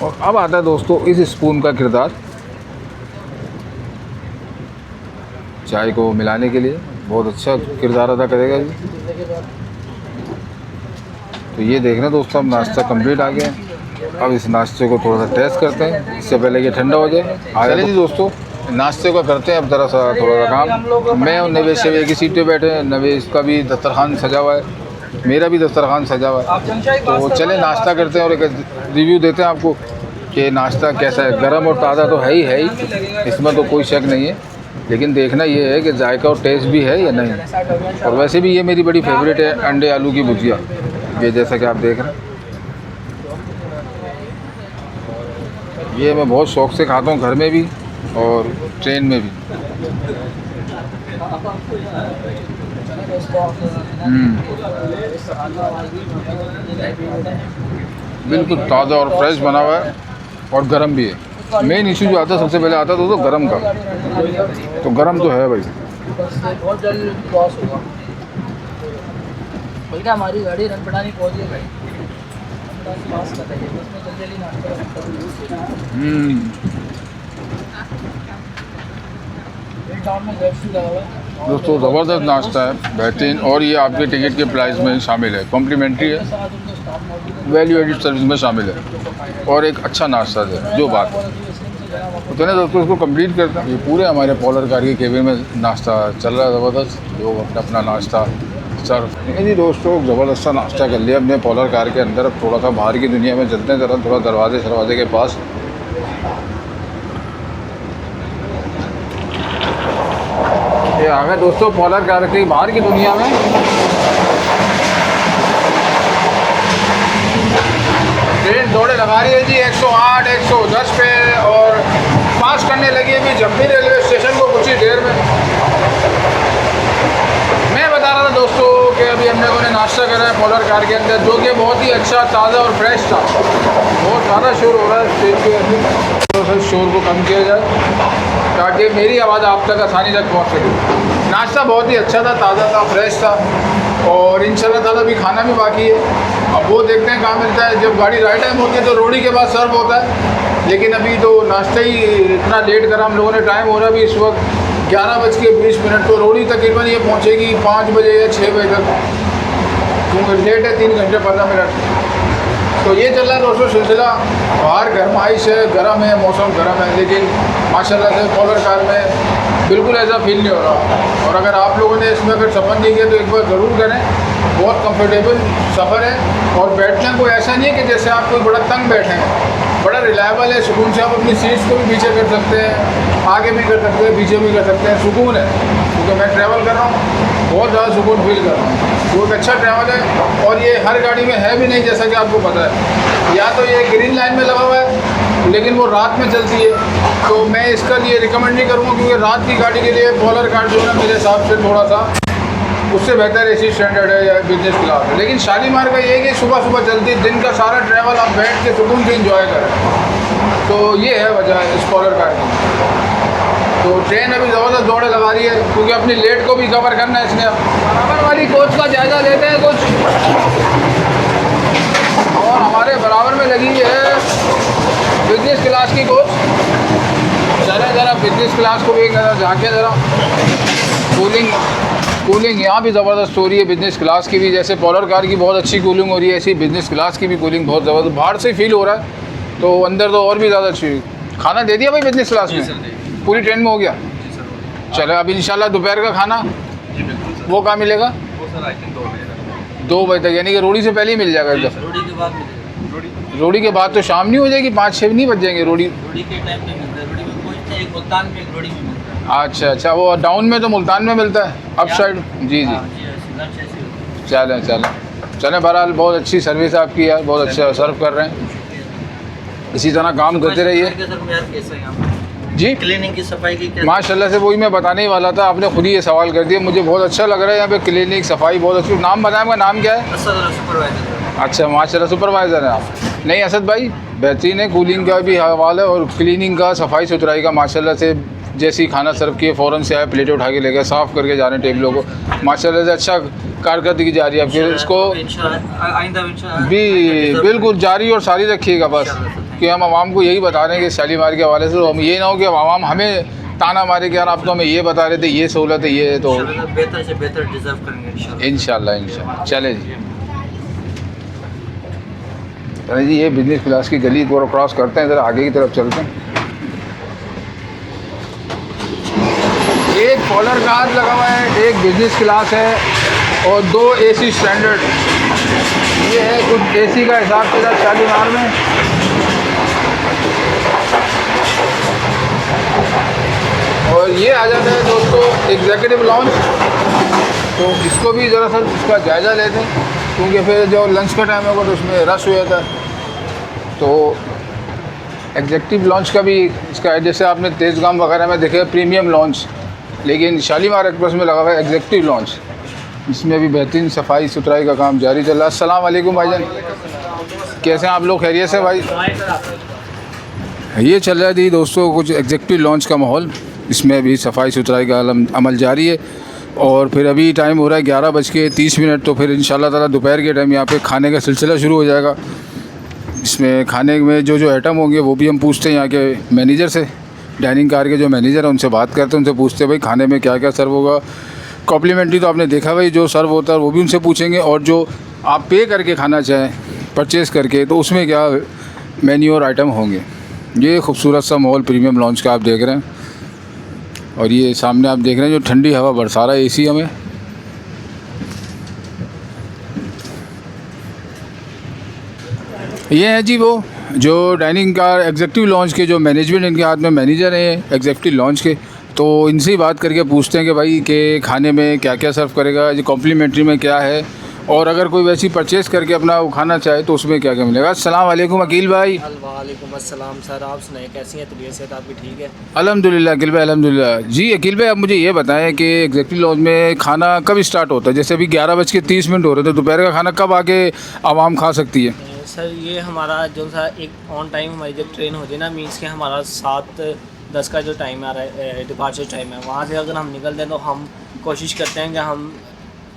और अब आता है दोस्तों इस स्पून का किरदार चाय को मिलाने के लिए, बहुत अच्छा किरदार अदा करेगा जी। तो ये देखना दोस्तों, अब नाश्ता कंप्लीट आ गया। अब इस नाश्ते को थोड़ा सा टेस्ट करते हैं, इससे पहले कि ठंडा हो जाए। चलिए जी दोस्तों, नाश्ते को करते हैं अब ज़रा सा थोड़ा सा काम। मैं और नवेश से एक ही सीट पे बैठे हैं, नवेश का भी दस्तरखान सजा हुआ है, मेरा भी दस्तरखान सजा हुआ है। तो चले नाश्ता करते हैं और एक रिव्यू देते हैं आपको कि नाश्ता कैसा है। गरम और ताज़ा तो है ही, इसमें तो कोई शक नहीं है, लेकिन देखना ये है कि जायका और टेस्ट भी है या नहीं। और वैसे भी ये मेरी बड़ी फेवरेट है, अंडे आलू की भुजिया, ये जैसा कि आप देख रहे हैं। ये मैं बहुत शौक़ से खाता हूँ, घर में भी और ट्रेन में भी। बिल्कुल ताज़ा और फ्रेश बना हुआ है और गरम भी है। मेन इशू जो आता है सबसे पहले आता है तो गरम का, तो गरम तो है भाई। बहुत जल्द क्रॉस होगा भाई, हमारी गाड़ी रन पड़ानी पहुँच गई भाई। पास बताइए उसमें जल्दी नाश्ता दोस्तों ज़बरदस्त नाश्ता है, बेहतरीन। और ये आपके टिकट के प्राइस में शामिल है, कॉम्प्लीमेंट्री है, वैल्यू एडिड सर्विस में शामिल है और एक अच्छा नाश्ता है। जो बात तो ना दोस्तों, इसको कंप्लीट करते हैं। ये पूरे हमारे पोलर कार के केबिन में नाश्ता चल रहा है ज़बरदस्त, लोग अपना नाश्ता सर्व। जी दोस्तों, ज़बरदस्त सा नाश्ता कर लिया अपने पोलर कार के अंदर। अब थोड़ा सा बाहर की दुनिया में चलते हैं, ज़रा थोड़ा दरवाजे के पास। ये आ गए दोस्तों पोलर कार की बाहर की दुनिया में। ट्रेन दौड़े लगा रही है जी 108, 110 पे, और पास करने लगी अभी जम्मू रेलवे स्टेशन को कुछ ही देर में। मैं बता रहा था दोस्तों कि अभी हम लोगों ने नाश्ता करा है पोलर कार के अंदर, जो कि बहुत ही अच्छा, ताज़ा और फ्रेश था। बहुत ज़्यादा शोर हो रहा है स्टेज के अंदर, तो सर शोर को कम किया जाए ताकि मेरी आवाज़ आप तक आसानी तक पहुँच सके। नाश्ता बहुत ही अच्छा था, ताज़ा था, फ्रेश था, और इंशाल्लाह ताला भी खाना भी बाकी है। अब वो देखते हैं कहाँ मिलता है। जब गाड़ी राइट टाइम होती है तो रोडी के बाद सर्व होता है, लेकिन अभी तो नाश्ता ही इतना लेट करा हम लोगों ने। टाइम हो रहा है अभी इस वक्त 11:20, तो रोडी तकरीबन ये पहुँचेगी 5 बजे या 6 बजे तक, क्योंकि लेट है 3 घंटे 15 मिनट। तो ये चल रहा है दोस्तों सिलसिला। बाहर गर्माइश है, गर्म है, मौसम गर्म है, लेकिन माशाल्लाह से पोलर कार में बिल्कुल ऐसा फील नहीं हो रहा। और अगर आप लोगों ने इसमें अगर सफ़र नहीं किया तो एक बार ज़रूर करें, बहुत कंफर्टेबल सफ़र है। और बैठना कोई ऐसा नहीं है कि जैसे आप कोई बड़ा तंग बैठे हैं, बड़ा रिलायबल है, सुकून से आप अपनी सीट्स को भी पीछे कर सकते हैं, आगे भी कर सकते हैं, पीछे भी कर सकते हैं, सुकून है। क्योंकि मैं ट्रैवल कर रहा हूँ, बहुत ज़्यादा सुकून फील कर रहा हूँ। वो एक अच्छा ट्रैवल है, और ये हर गाड़ी में है भी नहीं, जैसा कि आपको पता है। या तो ये ग्रीन लाइन में लगा हुआ है, लेकिन वो रात में चलती है, तो मैं इसका लिए रिकमेंड नहीं करूँगा, क्योंकि रात की गाड़ी के लिए पोलर कार जो है मेरे हिसाब से थोड़ा सा उससे बेहतर एसी स्टैंडर्ड है या बिजनेस क्लास है। लेकिन शालीमार का ये है कि सुबह सुबह चलती, दिन का सारा ट्रैवल आप बैठ के सुकून से इंजॉय करें। तो ये है वजह इस पोलर कार की। तो ट्रेन अभी ज़बरदस्त दौड़े लगा रही है, क्योंकि अपनी लेट को भी कवर करना है इसने। बराबर वाली कोच का जायज़ा लेते हैं कुछ, और हमारे बराबर में लगी है बिजनेस क्लास की कोच। चले ज़रा बिजनेस क्लास को भी एक नज़र जाके ज़रा। कूलिंग यहाँ भी ज़बरदस्त हो रही है बिज़नेस क्लास की भी, जैसे पॉलर कार की बहुत अच्छी कूलिंग हो रही है, ऐसी बिज़नेस क्लास की भी कूलिंग बहुत ज़बरदस्त बाहर से फील हो रहा है, तो अंदर तो और भी ज़्यादा अच्छी। खाना दे दिया भाई बिज़नेस क्लास में? पूरी ट्रेन में हो गया? चलो अब इंशाल्लाह दोपहर का खाना वो कहाँ मिलेगा? 2 बजे तक, यानी कि रोटी से पहले ही मिल जाएगा एकदम? रोटी के बाद मिलेगा। रोटी के बाद तो शाम नहीं हो जाएगी? 5-6 नहीं बज जाएंगे? रोटी के टाइम पे मिलता है, रोटी में कोई एक मुल्तान में एक रोटी में मिलता है। अच्छा, वो डाउन में तो मुल्तान में मिलता है, अप साइड। जी। चलें बहरहाल बहुत अच्छी सर्विस आपकी यार, बहुत अच्छा सर्व कर रहे हैं, इसी तरह काम करते रहिए जी। क्लीनिंग की सफाई की माशाल्लाह से वही मैं बताने ही वाला था, आपने खुद ही ये सवाल कर दिया, मुझे बहुत अच्छा लग रहा है यहाँ पे क्लीनिक सफाई बहुत अच्छी। नाम बताएं, आपका नाम क्या है? सुपरवाइजर। अच्छा माशाल्लाह सुपरवाइज़र हैं आप। नहीं असद भाई बेहतरीन है, कूलिंग का भी हवाला है और क्लीनिंग का, सफाई सुथराई का माशाल्लाह से। जैसे ही खाना सर्व किए फ़ौरन से आए, प्लेटें उठा के ले गए, साफ़ करके जा रहे हैं टेबलों को, माशाल्लाह से अच्छा कारकर्दगी जा रही है आपकी। इसको भी बिल्कुल जारी और सारी रखिएगा बस, कि हम आवाम को यही बता रहे हैं कि शालीमार के हवाले से, हम ये ना हो कि आवाम हमें ताना मारे कि यार आप तो हमें ये बता रहे थे, ये सहूलत है, ये तो बेहतर से बेहतर डिज़र्व करेंगे इंशाल्लाह। चले जी, चले जी, ये बिजनेस क्लास की गली को क्रॉस करते हैं, ज़रा आगे की तरफ चलते हैं। एक पॉलर कार लगा हुआ है, एक बिजनेस क्लास है और 2 AC स्टैंडर्ड। ये है कुछ AC का हिसाब किताब शालीमार में। और ये आ जाता है दोस्तों एग्जीक्यूटिव लॉन्च, तो इसको भी ज़रा सा इसका जायज़ा लेते हैं, क्योंकि फिर जो लंच का टाइम होगा तो उसमें रश हो जाता है। तो एग्जीक्यूटिव लॉन्च का भी इसका है, जैसे आपने तेज़गाम वगैरह में देखे प्रीमियम लॉन्च, लेकिन शालीमार एक्सप्रेस में लगा हुआ है एग्जीक्यूटिव लॉन्च, इसमें भी बेहतरीन सफाई सुथराई का काम जारी चल रहा है। अस्सलाम वालेकुम भाईजान, कैसे हैं आप लोग? खैरियत से भाई? ये चल रहा थी दोस्तों कुछ एग्जीक्यूटिव लॉन्च का माहौल, इसमें भी सफाई सुथराई का अमल जारी है। और फिर अभी टाइम हो रहा है 11:30, तो फिर इंशाल्लाह ताला दोपहर के टाइम यहाँ पे खाने का सिलसिला शुरू हो जाएगा। इसमें खाने में जो आइटम होंगे वो भी हम पूछते हैं यहाँ के मैनेजर से, डाइनिंग कार के जो मैनेजर हैं उनसे बात करते हैं, उनसे पूछते हैं भाई खाने में क्या क्या सर्व होगा। कॉम्प्लीमेंट्री तो आपने देखा भाई जो सर्व होता है वो भी उनसे पूछेंगे, और जो आप पे करके खाना चाहें परचेज़ करके, तो उसमें क्या मेन्यू और आइटम होंगे। ये खूबसूरत सा माहौल प्रीमियम लॉन्च का आप देख रहे हैं, और ये सामने आप देख रहे हैं जो ठंडी हवा बरसा रहा है AC हमें। ये है जी वो जो डाइनिंग कार एग्जीक्यूटिव लॉन्च के जो मैनेजमेंट, इनके हाथ में मैनेजर हैं एग्जीक्यूटिव लॉन्च के, तो इनसे ही बात करके पूछते हैं कि भाई के खाने में क्या क्या सर्व करेगा, ये कॉम्प्लीमेंट्री में क्या है, और अगर कोई वैसी परचेज़ करके अपना वो खाना चाहे तो उसमें क्या क्या मिलेगा। अस्सलाम वालेकुम अकील भाई। वालेकुम अस्सलाम सर, आप सुनाए कैसी हैं? तबीयत सेहत आपकी ठीक है? अल्हम्दुलिल्लाह अकील भाई, अल्हम्दुलिल्लाह। जी अकील भाई, आप मुझे ये बताएं कि एग्जीक्यूटिव लॉन्च में खाना कब स्टार्ट होता है? जैसे अभी 11:30 हो रहे थे, दोपहर का खाना कब आके आवाम खा सकती है? सर ये हमारा जो सा एक ऑन टाइम हमारी जब ट्रेन हो जाए ना, मीन्स के हमारा 7:10 का जो टाइम आ रहा है डिपार्चर टाइम है, वहाँ से अगर हम निकलते हैं तो हम कोशिश करते हैं कि हम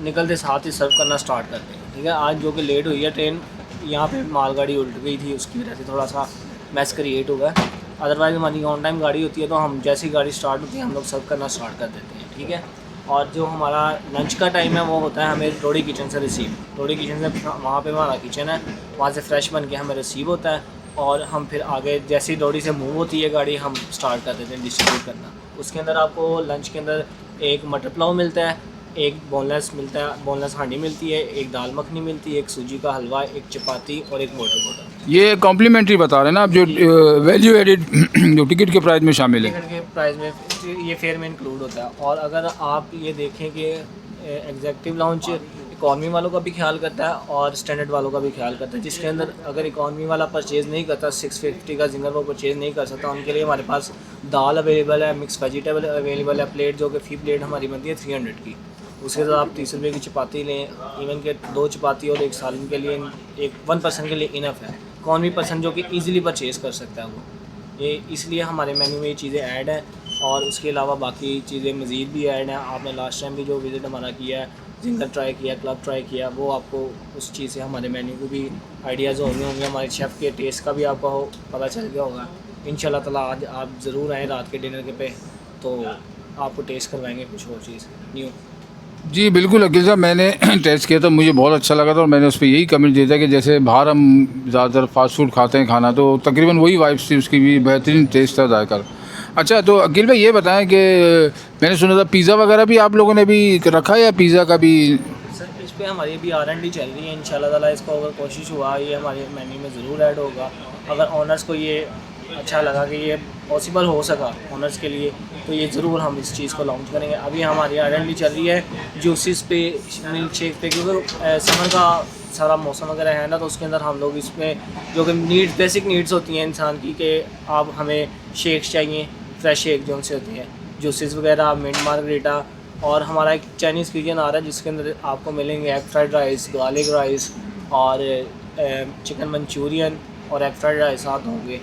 निकलते साथ ही सर्व करना स्टार्ट करते हैं। ठीक है, आज जो कि लेट हुई है ट्रेन, यहाँ पे मालगाड़ी उल्ट गई थी, उसकी वजह से थोड़ा सा मैस क्रिएट हो गया। अदरवाइज़ हमारी ऑन टाइम गाड़ी होती है तो हम जैसी गाड़ी स्टार्ट होती है हम लोग सर्व करना स्टार्ट कर देते हैं। ठीक है, और जो हमारा लंच का टाइम है वो होता है हमें रोडी किचन से रिसीव। रोडी किचन से वहाँ पे हमारा किचन है, वहाँ से फ्रेश बन के हमें रिसीव होता है, और हम फिर आगे जैसी रोडी से मूव होती है गाड़ी हम स्टार्ट कर देते हैं डिस्ट्रीब्यूट करना। उसके अंदर आपको लंच के अंदर एक मटर पुलाव मिलता है, एक बोनलेस मिलता है, बोनलेस हांडी मिलती है, एक दाल मखनी मिलती है, एक सूजी का हलवा, एक चपाती और एक मोटर बोटा। ये कॉम्प्लीमेंट्री बता रहे हैं ना आप, जो वैल्यू एडिड जो टिकट के प्राइस में शामिल है? टिकट के प्राइस में ये फेयर में इंक्लूड होता है। और अगर आप ये देखें कि एग्जीक्यूटिव लॉन्च इकॉनमी वालों का भी ख्याल करता है और स्टैंडर्ड वालों का भी ख्याल करता है, जिसके अंदर अगर इकॉनमी वाला परचेज़ नहीं करता, 650 का जिंगर वो परचेज़ नहीं कर सकता, उनके लिए हमारे पास दाल अवेलेबल है, मिक्स वेजिटेबल अवेलेबल है, प्लेट जो कि फी प्लेट हमारी बनती है 300 की। उसके साथ आप 30 रुपये की चपाती लें, इवन के 2 चपाती और 1 सालन के लिए एक 1 पर्सन के लिए इनफ है। इकॉनमी पर्सन जो कि ईज़िली परचेज़ कर सकता है वो, ये इसलिए हमारे मेन्यू में ये चीज़ें ऐड हैं। और उसके अलावा बाकी चीज़ें मज़ीद भी ऐड हैं। आपने लास्ट टाइम भी जो विज़िट हमारा किया है, जिंगर ट्राई किया, क्लब ट्राई किया, वो आपको उस चीज़ से हमारे मेन्यू को भी आइडियाज़ होंगे, हमारे शेफ़ के टेस्ट का भी आपको पता चल गया होगा। इंशाल्लाह ताला आज आप ज़रूर आएँ रात के डिनर के पे, तो आपको टेस्ट करवाएंगे कुछ और चीज़ न्यू। जी बिल्कुल अकील साहब, मैंने टेस्ट किया था, मुझे बहुत अच्छा लगा था और मैंने उस पर यही कमेंट दिया था कि जैसे बाहर हम ज़्यादातर फास्ट फूड खाते हैं खाना, तो तकरीबन वही वाइब्स थी उसकी भी, बेहतरीन टेस्ट था, जायका। अच्छा तो अकील भाई ये बताएं कि मैंने सुना था पिज़्ज़ा वगैरह भी आप लोगों ने भी रखा है या पिज़्ज़ा का भी? सर इस पे हमारी अभी R&D चल रही है, इंशाल्लाह ताला इसको अगर कोशिश हुआ ये हमारे मेन्यू में ज़रूर ऐड होगा। अगर ऑनर्स को ये अच्छा लगा कि ये पॉसिबल हो सका ऑनर्स के लिए, तो ये ज़रूर हम इस चीज़ को लॉन्च करेंगे। अभी हमारी R&D चल रही है जूसेस पे, मिल्क शेक पे, क्योंकि समर का सारा मौसम वगैरह है ना, तो उसके अंदर हम लोग इसमें जो कि नीड्स, बेसिक नीड्स होती हैं इंसान की, कि आप हमें शेक्स चाहिए, फ्रेश शेक जो उनसे होती है, जूसेस वगैरह, मिंट मार्गरीटा, और हमारा एक चाइनीज़ क्यूजिन आ रहा है जिसके अंदर आपको मिलेंगे egg fried rice, garlic rice और चिकन मंचूरियन और एग फ्राइड राइस साथ होंगे।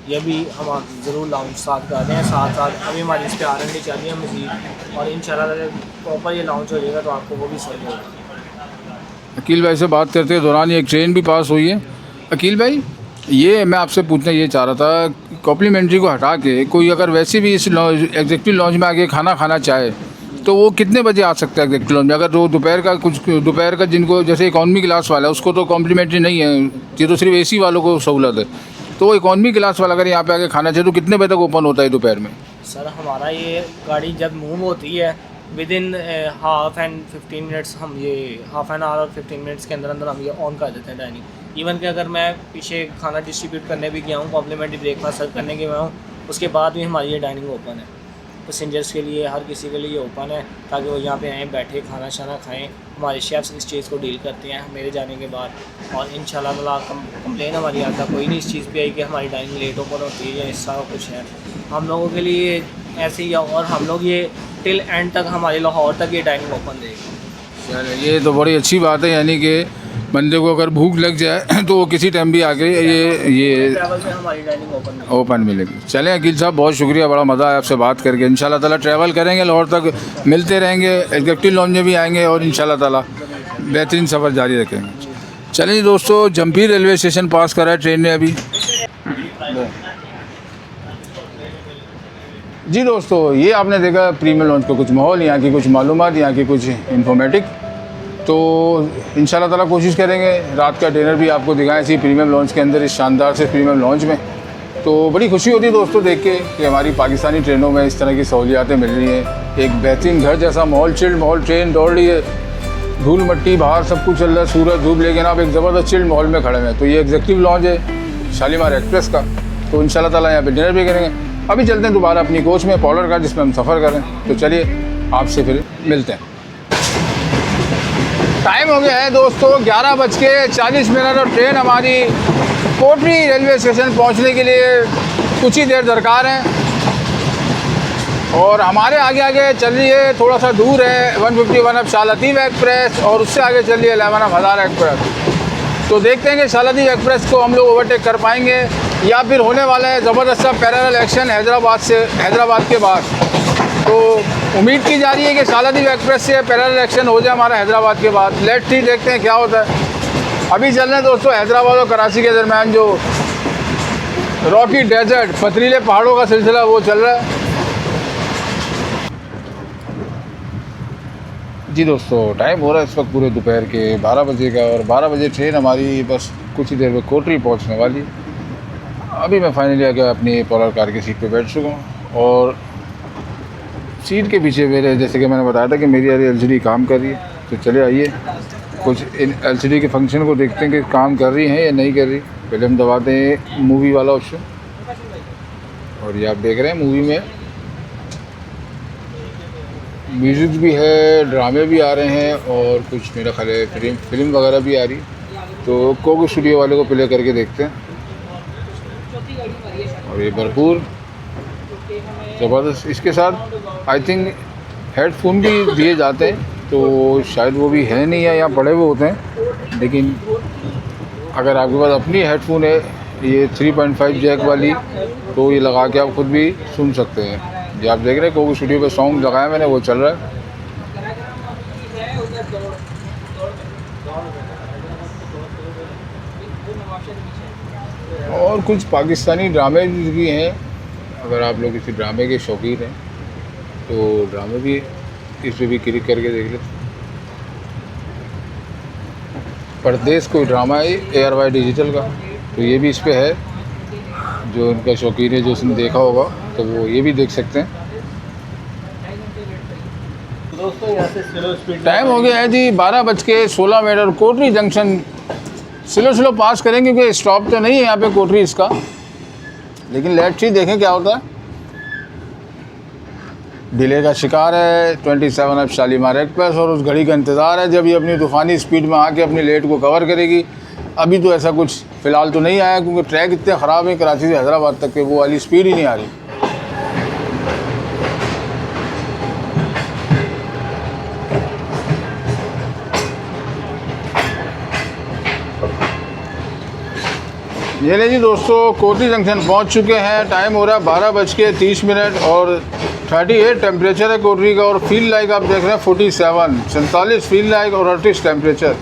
ये भी हम आप ज़रूर लॉन्च साथ कर रहे हैं, साथ साथ अभी हमारी इस पर R&D चल रही है मज़ीद, और इंशाल्लाह प्रॉपर ये लॉन्च हो जाएगा तो आपको वो भी सही होगा। अकील भाई से बात करते के दौरान एक ट्रेन भी पास हुई है। अकील भाई ये मैं आपसे पूछना ये चाह रहा था, कॉम्प्लीमेंट्री को हटा के कोई अगर वैसे भी इस एग्जेक्टिव लॉन्च में आके खाना खाना चाहे तो वो कितने बजे आ सकता है एग्जेक्टिव लॉन्च में? अगर वो दोपहर का जिनको जैसे इकॉनमी क्लास वाला है उसको तो कॉम्प्लीमेंट्री नहीं है, ये तो सिर्फ AC वालों को सहूलत है, तो वो इकॉनमी क्लास वाला अगर यहाँ पे आके खाना चाहे तो कितने बजे तक ओपन होता है दोपहर में? सर हमारा ये गाड़ी जब मूव होती है with in half and 15 minutes, हम ये हाफ एन आवर और 15 मिनट्स के अंदर अंदर हम ये ऑन कर देते हैं डाइनिंग। इवन कि अगर मैं पीछे खाना डिस्ट्रीब्यूट करने भी गया हूँ, कॉम्प्लीमेंट्री ब्रेकफास्ट सर्व करने के गया हूँ, उसके बाद भी हमारी ये डाइनिंग ओपन है पैसेंजर्स के लिए, हर किसी के लिए ओपन है, ताकि वो यहाँ पे आएँ, बैठे, खाना शाना खाएँ। हमारे शेफ्स इस चीज़ को डील करते हैं मेरे जाने के बाद, और इंशाल्लाह ताला कंप्लेन हमारी आता कोई नहीं इस चीज़ पे आई कि हमारी डाइनिंग लेट ओपन होती है या इस सारा कुछ है। हम लोगों के लिए ऐसे ही, और हम लोग ये टिल एंड तक हमारे लाहौर तक ये डाइनिंग ओपन रहेगी। चलिए ये तो बड़ी अच्छी बात है, यानी कि बंदे को अगर भूख लग जाए तो वो किसी टाइम भी आके ये ट्रैवल से हमारी डाइनिंग ओपन मिलेगी। चलें अकील साहब, बहुत शुक्रिया, बड़ा मज़ा आया आपसे बात करके। इंशाल्लाह ताला ट्रैवल करेंगे लाहौर तक, मिलते रहेंगे, एग्जेक्टिव लॉन्च में भी आएंगे और इंशाल्लाह ताला बेहतरीन सफ़र जारी रखेंगे। चलिए जी दोस्तों, जम्पी रेलवे स्टेशन पास करा है ट्रेन ने अभी। जी दोस्तों, ये आपने देखा प्रीमियम लॉन्च का कुछ माहौल, यहाँ की कुछ मालूमात, यहाँ की कुछ इन्फॉर्मेटिव। तो इंशाल्लाह ताला कोशिश करेंगे रात का डिनर भी आपको दिखाएं इसी प्रीमियम लॉन्च के अंदर, इस शानदार से प्रीमियम लॉन्च में। तो बड़ी खुशी होती है दोस्तों देख के कि हमारी पाकिस्तानी ट्रेनों में इस तरह की सहूलियातें मिल रही हैं। एक बेहतरीन घर जैसा माहौल, चिल्ड माहौल, ट्रेन दौड़ रही है, धूल मट्टी बाहर सब कुछ चल रहा है, सूरज धूप, लेकिन आप एक ज़बरदस्त चिल्ड माहौल में खड़े हैं। तो ये एग्जेक्टिव लॉन्च है शालीमार एक्सप्रेस का, तो इंशाल्लाह ताला यहाँ पे डिनर भी करेंगे। अभी चलते हैं दोबारा अपनी कोच में, पॉलर का, जिसमें हम सफ़र करें। तो चलिए आपसे फिर मिलते हैं। टाइम हो गया है दोस्तों 11:40 और ट्रेन हमारी कोटरी रेलवे स्टेशन पहुंचने के लिए कुछ ही देर दरकार है, और हमारे आगे आगे चल रही है, थोड़ा सा दूर है 151 अब शाह लतीफ़ एक्सप्रेस, और उससे आगे चल रही है 11 अब हज़ार एक्सप्रेस। तो देखते हैं कि शाह लतीफ़ एक्सप्रेस को हम लोग ओवरटेक कर पाएंगे या फिर होने वाला है ज़बरदस्त सा पैरेलल एक्शन हैदराबाद के बाद। तो उम्मीद की जा रही है कि शाह लतीफ़ एक्सप्रेस से पैरेलल एक्शन हो जाए हमारा हैदराबाद के बाद। लेट्स सी, देखते हैं क्या होता है। अभी चल रहे हैं दोस्तों हैदराबाद और कराची के दरमियान जो रॉकी डेजर्ट, पथरीले पहाड़ों का सिलसिला वो चल रहा है। जी दोस्तों, टाइम हो रहा है इस वक्त पूरे दोपहर के 12 बजे का, और 12 बजे ट्रेन हमारी बस कुछ ही देर में कोटरी पहुंचने वाली है। अभी मैं फाइनली आके अपनी पॉलर कार की सीट पे बैठ चुका हूँ, और सीट के पीछे मेरे, जैसे कि मैंने बताया था कि मेरी LCD काम कर रही है। तो चले आइए कुछ इन LCD के फंक्शन को देखते हैं कि काम कर रही हैं या नहीं कर रही। पहले हम दबाते हैं मूवी वाला ऑप्शन, और ये आप देख रहे हैं मूवी में म्यूज़िक भी है, ड्रामे भी आ रहे हैं, और कुछ मेरा ख्याल है फिल्म वगैरह भी आ रही। तो कोको स्टूडियो वाले को प्ले करके देखते हैं, और ये भरपूर ज़बरदस्त। इसके साथ आई थिंक हेडफोन भी दिए जाते हैं, तो शायद वो भी है नहीं, या यहाँ पड़े हुए होते हैं, लेकिन अगर आपके पास अपनी हेडफोन है ये 3.5 जैक वाली, तो ये लगा के आप खुद भी सुन सकते हैं। ये आप देख रहे हैं कोको स्टूडियो पे सॉन्ग लगाया मैंने, वो चल रहा है। और कुछ पाकिस्तानी ड्रामे भी हैं, अगर आप लोग किसी ड्रामे के शौकीन हैं तो ड्रामे भी इस पर भी क्लिक करके देख लें। परदेश कोई ड्रामा है ARY डिजिटल का, तो ये भी इस पे है। जो उनका शौकीन है, जो उसने देखा होगा तो वो ये भी देख सकते हैं। दोस्तों यहाँ से स्लो स्पीड टाइम हो गया है जी 12:16 और कोटरी जंक्शन स्लो पास करेंगे क्योंकि स्टॉप तो नहीं है यहाँ पे कोटरी इसका, लेकिन लेट्स सी देखें क्या होता है। डिले का शिकार है 27 अब शालीमार एक्सप्रेस और उस घड़ी का इंतज़ार है जब ये अपनी तूफ़ानी स्पीड में आके अपनी लेट को कवर करेगी। अभी तो ऐसा कुछ फ़िलहाल तो नहीं आया क्योंकि ट्रैक इतने ख़राब है कराची से हैदराबाद तक के, वो वाली स्पीड ही नहीं आ रही। ये ले जी दोस्तों, कोटरी जंक्शन पहुंच चुके हैं। टाइम हो रहा है 12:30 और 38 टेम्परेचर है कोटरी का, और फील लाइक आप देख रहे हैं 47 फील लाइक और 38 टेम्परेचर।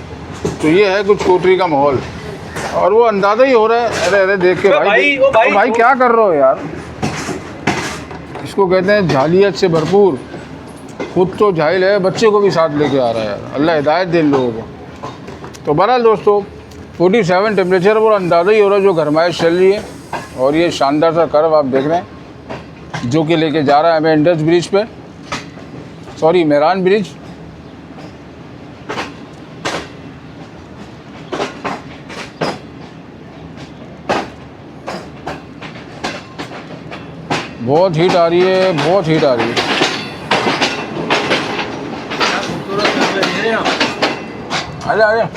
तो ये है कुछ कोटरी का माहौल, और वो अंदाज़ा ही हो रहा है। अरे अरे देख के भाई क्या कर रहे हो यार, इसको कहते हैं जाहिलियत से भरपूर। खुद तो जाहिल है, बच्चे को भी साथ लेके आ रहा है यार, अल्लाह हिदायत दे इन लोगों को। तो बहरहाल दोस्तों 47 टेम्परेचर पर अंदाज़ा ही हो रहा है जो गरमाइश चल रही है। और ये शानदार सा कर्व आप देख रहे हैं जो कि लेके जा रहा है हमें इंडस ब्रिज पे, सॉरी मेहरान ब्रिज। बहुत हीट आ रही है, बहुत हीट आ रही है। आजा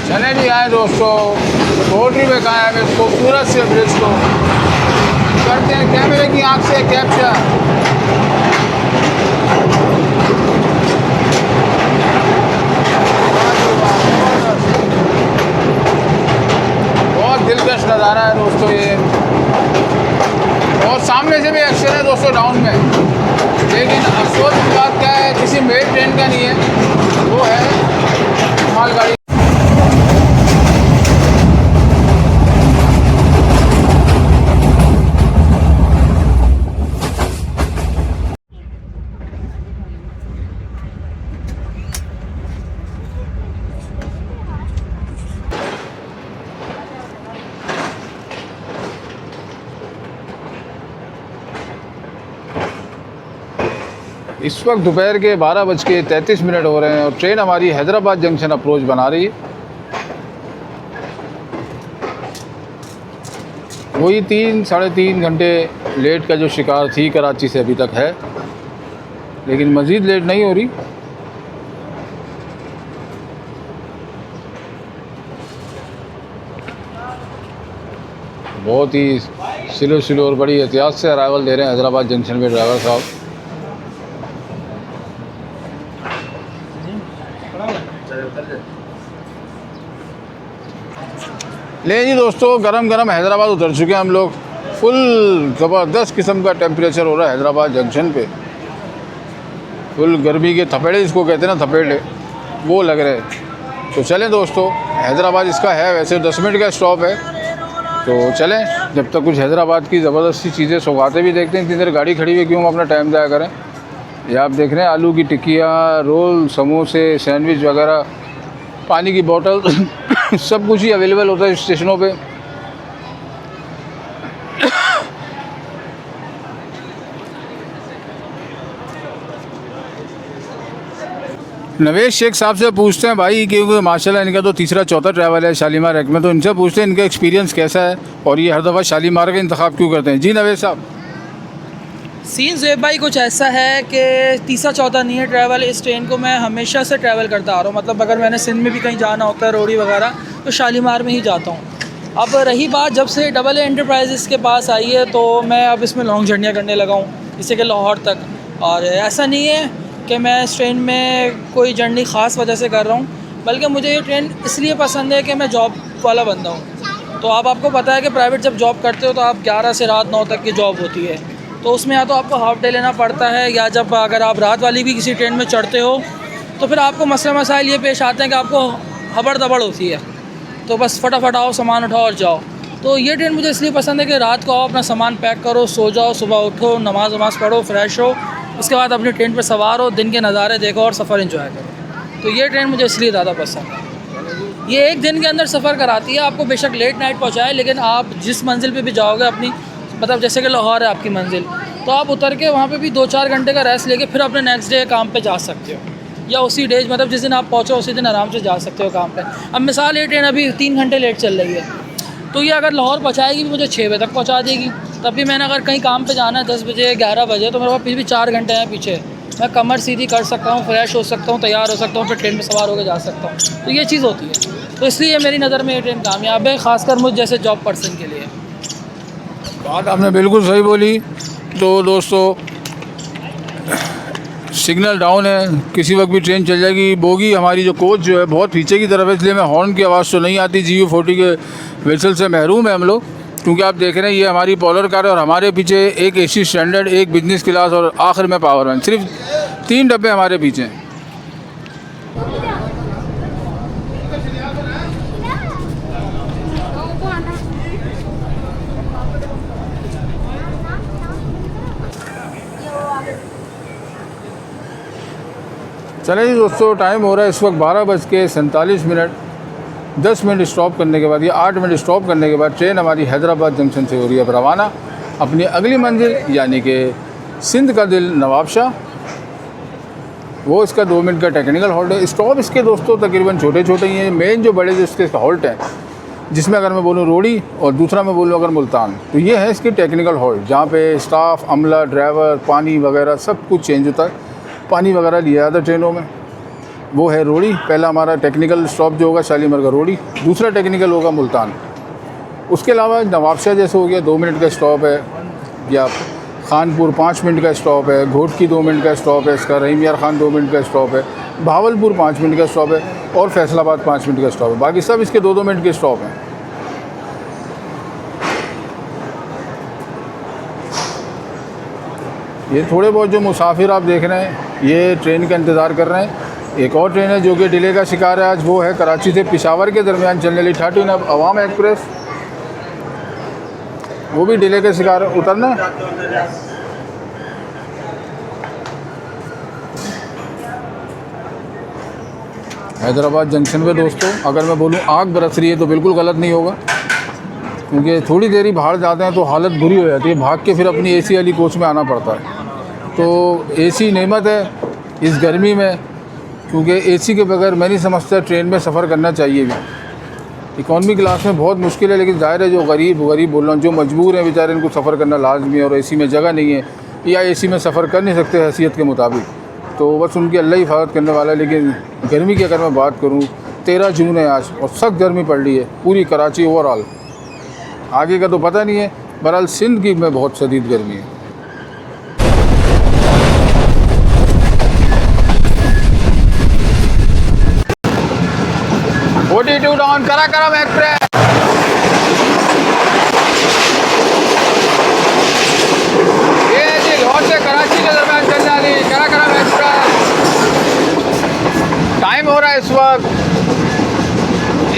चले जी आए दोस्तों, कोटरी में कहा है इस खूबसूरत से ब्रिज को करते हैं कैमरे की आंख से कैप्चर। बहुत दिलकश नज़ारा है दोस्तों ये, और सामने से भी अक्सर है दोस्तों डाउन में, लेकिन अफसोस की बात क्या है किसी मेल ट्रेन का नहीं है, वो है मालगाड़ी। इस वक्त दोपहर के 12:33 हो रहे हैं और ट्रेन हमारी हैदराबाद जंक्शन अप्रोच बना रही है। वही 3-3.5 घंटे लेट का जो शिकार थी कराची से अभी तक है, लेकिन मज़ीद लेट नहीं हो रही। बहुत ही स्लो और बड़ी एहतियात से अराइवल दे रहे हैं हैदराबाद जंक्शन में ड्राइवर साहब। ले जी दोस्तों, गरम हैदराबाद उतर चुके हैं हम लोग। फुल ज़बरदस्त किस्म का टेम्परेचर हो रहा है हैदराबाद जंक्शन पे। फुल गर्मी के थपेड़े इसको कहते हैं ना, थपेड़े वो लग रहे हैं। तो चलें दोस्तों, हैदराबाद इसका है वैसे 10 मिनट का स्टॉप है, तो चलें जब तक कुछ हैदराबाद की ज़बरदस्त सी चीज़ें सौगातें भी देखते हैं। इतनी देर गाड़ी खड़ी हुई क्यों, हम अपना टाइम ज़ाया करें। ये आप देख रहे हैं आलू की टिक्कियाँ, रोल, समोसे, सैंडविच वगैरह, पानी की बोतल सब कुछ ही अवेलेबल होता है स्टेशनों पे। नवेश शेख साहब से पूछते हैं भाई, क्योंकि माशाल्लाह इनका तो तीसरा चौथा ट्रैवल है शालीमार एक में, तो इनसे पूछते हैं इनका एक्सपीरियंस कैसा है और ये हर दफ़ा शालीमार का इंतखाब क्यों करते हैं। जी नवेश साहब। सीन ज़ेब भाई कुछ ऐसा है कि तीसरा चौथा नहीं है ट्रैवल, इस ट्रेन को मैं हमेशा से ट्रैवल करता आ रहा हूँ। मतलब अगर मैंने सिंध में भी कहीं जाना होता है रोड़ी वगैरह तो शालीमार में ही जाता हूँ। अब रही बात जब से AA एंटरप्राइजेस के पास आई है तो मैं अब इसमें लॉन्ग जर्नियाँ करने लगा हूँ, जैसे कि लाहौर तक। और ऐसा नहीं है कि मैं इस ट्रेन में कोई जर्नी ख़ास वजह से कर रहा हूँ, बल्कि मुझे ये ट्रेन इसलिए पसंद है कि मैं जॉब वाला बंदा हूँ। तो आपको पता है कि प्राइवेट जब जॉब करते हो तो आप 11 से रात 9 तक की जॉब होती है, तो उसमें या तो आपको हाफ डे लेना पड़ता है, या जब अगर आप रात वाली भी किसी ट्रेन में चढ़ते हो तो फिर आपको मसले मसाइल ये पेश आते हैं कि आपको हबड़ दबड़ होती है। तो बस फटाफट आओ, सामान उठाओ और जाओ। तो ये ट्रेन मुझे इसलिए पसंद है कि रात को आओ, अपना सामान पैक करो, सो जाओ, सुबह उठो, नमाज वमाज़ पढ़ो, फ्रेश हो, उसके बाद अपनी ट्रेन पर सवार हो, दिन के नज़ारे देखो और सफ़र एंजॉय करो। तो ये ट्रेन मुझे इसलिए ज़्यादा पसंद है। ये एक दिन के अंदर सफ़र कराती है, आपको बेशक लेट नाइट पहुँचाए, लेकिन आप जिस मंजिल पे भी जाओगे अपनी, मतलब जैसे कि लाहौर है आपकी मंजिल, तो आप उतर के वहाँ पे भी 2-4 घंटे का रेस्ट लेके फिर अपने नेक्स्ट डे काम पे जा सकते हो, या उसी डे मतलब जिस दिन आप पहुँचो उसी दिन आराम से जा सकते हो काम पे। अब मिसाल ये ट्रेन अभी 3 घंटे लेट चल रही है, तो ये अगर लाहौर पहुँचाएगी भी मुझे 6 बजे तक पहुँचा देगी, तब भी मैंने अगर कहीं काम पे जाना है 10 बजे 11 बजे, तो मेरे पास फिर भी 4 घंटे हैं पीछे, मैं कमर सीधी कर सकता हूँ, फ्रेश हो सकता हूँ, तैयार हो सकता हूँ, फिर ट्रेन में सवार होकर जा सकता हूँ। तो ये चीज़ होती है, तो इसलिए मेरी नज़र में ये ट्रेन कामयाब है, ख़ासकर मुझ जैसे जॉब पर्सन के लिए। बात आपने बिल्कुल सही बोली। तो दोस्तों, सिग्नल डाउन है, किसी वक्त भी ट्रेन चल जाएगी। बोगी हमारी जो कोच जो है बहुत पीछे की तरफ है, इसलिए मैं हॉर्न की आवाज़ तो नहीं आती। GU40 के व्हीसल से महरूम है हम लोग, क्योंकि आप देख रहे हैं ये हमारी पॉलर कार है और हमारे पीछे एक AC स्टैंडर्ड, एक बिजनेस क्लास और आखिर में पावर वैन, सिर्फ 3 डब्बे हमारे पीछे हैं। चले जी दोस्तों, टाइम हो रहा है इस वक्त 12:47। 10 मिनट स्टॉप करने के बाद या 8 मिनट स्टॉप करने के बाद ट्रेन हमारी हैदराबाद जंक्शन से हो रही है अब रवाना अपनी अगली मंजिल, यानी कि सिंध का दिल नवाबशाह। वो इसका 2 मिनट का टेक्निकल हॉल्ट है। स्टॉप इसके दोस्तों तकरीबन छोटे छोटे ही हैं। मेन जो बड़े जो इसके हॉल्ट हैं, जिसमें अगर मैं बोलूँ रोड़ी और दूसरा मैं बोलूँ अगर मुल्तान, तो ये है इसकी टेक्निकल हॉल्ट, जहाँ पे स्टाफ, अमला, ड्राइवर, पानी वगैरह सब कुछ चेंज होता है। पानी वगैरह लिया जाता है ट्रेनों में। वो है रोड़ी। पहला हमारा टेक्निकल स्टॉप जो होगा शालीमार का रोड़ी, दूसरा टेक्निकल होगा मुल्तान। उसके अलावा नवाबशाह जैसे हो गया 2 मिनट का स्टॉप है, या खानपुर 5 मिनट का स्टॉप है, घोटकी 2 मिनट का स्टॉप है, इसका रहीम यार खान 2 मिनट का स्टॉप है, भावलपुर 5 मिनट का स्टॉप है और फैसलाबाद 5 मिनट का स्टॉप है। बाकी सब इसके 2-2 मिनट के स्टॉप हैं। ये थोड़े बहुत जो मुसाफिर आप देख रहे हैं ये ट्रेन का इंतज़ार कर रहे हैं। एक और ट्रेन है जो कि डिले का शिकार है आज, वो है कराची से पेशावर के दरमियान चलने वाली 13 अब अवाम एक्सप्रेस, वो भी डिले का शिकार है। उतरना हैदराबाद जंक्शन पे दोस्तों, अगर मैं बोलूँ आग बरस रही है तो बिल्कुल गलत नहीं होगा, क्योंकि थोड़ी देर ही बाहर जाते हैं तो हालत बुरी हो जाती है, भाग के फिर अपनी AC वाली कोच में आना पड़ता है। तो AC नेमत है इस गर्मी में, क्योंकि AC के बगैर मैं नहीं समझता ट्रेन में सफ़र करना चाहिए भी। इकॉनमी क्लास में बहुत मुश्किल है, लेकिन ज़ाहिर है जो गरीब बोल रहा हूँ, जो मजबूर हैं बेचारे, इनको सफ़र करना लाजमी है और AC में जगह नहीं है या AC में सफ़र कर नहीं सकते हैसियत के मुताबिक, तो बस उनकी अल्लाह हिफाजत करने वाला है। लेकिन गर्मी की अगर मैं बात करूँ, 13 जून है आज और सख्त गर्मी पड़ रही है पूरी कराची ओवरऑल। आगे का तो पता नहीं है, बहरहाल सिंध की में बहुत शदीद गर्मी है। Forty-two down Karakoram express. ये जी लाहौर से कराची के दरमियान चलने वाली कराकरम एक्सप्रेस। टाइम हो रहा है इस वक्त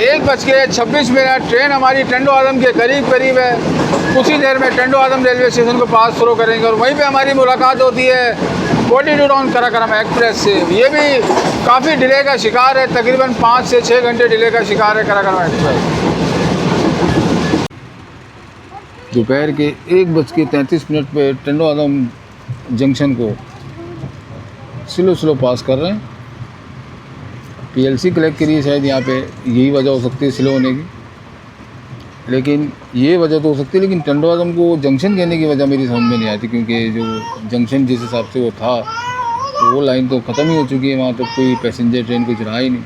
1:26। ट्रेन हमारी टंडो आदम के करीब है। कुछ ही देर में टंडो आदम रेलवे स्टेशन को पास शुरू करेंगे और वहीं पे हमारी मुलाकात होती है 42 डाउन कराकरम एक्सप्रेस से। ये भी काफ़ी डिले का शिकार है, तकरीबन 5 से 6 घंटे डिले का शिकार है कराकरम एक्सप्रेस। दोपहर के 1:33 पे टंडो आदम जंक्शन को स्लो पास कर रहे हैं। PLC कलेक्ट करिए, शायद यहाँ पे यही वजह हो सकती है स्लो होने की, लेकिन ये वजह तो हो सकती है। लेकिन टंडो आदम को जंक्शन कहने की वजह मेरी समझ में नहीं आती, क्योंकि जो जंक्शन जिस हिसाब से वो था तो वो लाइन तो ख़त्म ही हो चुकी है, वहाँ तक कोई पैसेंजर ट्रेन कुछ रहा ही नहीं।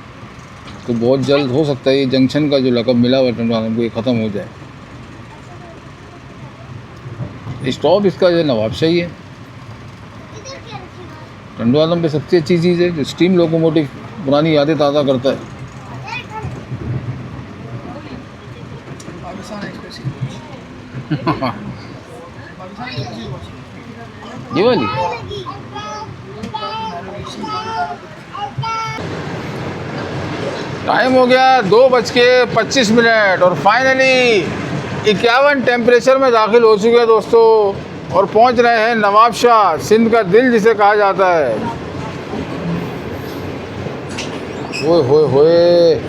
तो बहुत जल्द हो सकता है ये जंक्शन का जो लक़ब मिला हुआ टंडो आदम को ये ख़त्म हो जाए। स्टॉप इसका जो नवाबशाही है। टंडो आदम पे सबसे अच्छी चीज़ है जो स्टीम लोकोमोटिव पुरानी यादें ताज़ा करता है। ये वाली टाइम हो गया 2:25 और फाइनली 51 टेम्परेचर में दाखिल हो चुके हैं दोस्तों, और पहुंच रहे हैं नवाबशाह, सिंध का दिल जिसे कहा जाता है। ओए होए होए,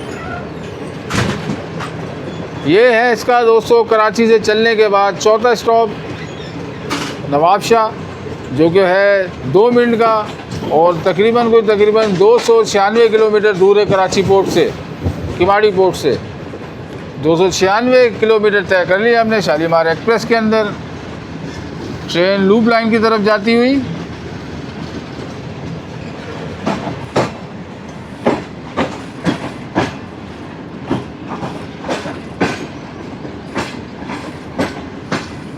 ये है इसका दोस्तों कराची से चलने के बाद चौथा स्टॉप नवाबशाह, जो कि है 2 मिनट का, और तकरीबन 296 किलोमीटर दूर है कराची पोर्ट से, किमाड़ी पोर्ट से 296 किलोमीटर तय कर लिया हमने शालीमार एक्सप्रेस के अंदर। ट्रेन लूप लाइन की तरफ जाती हुई।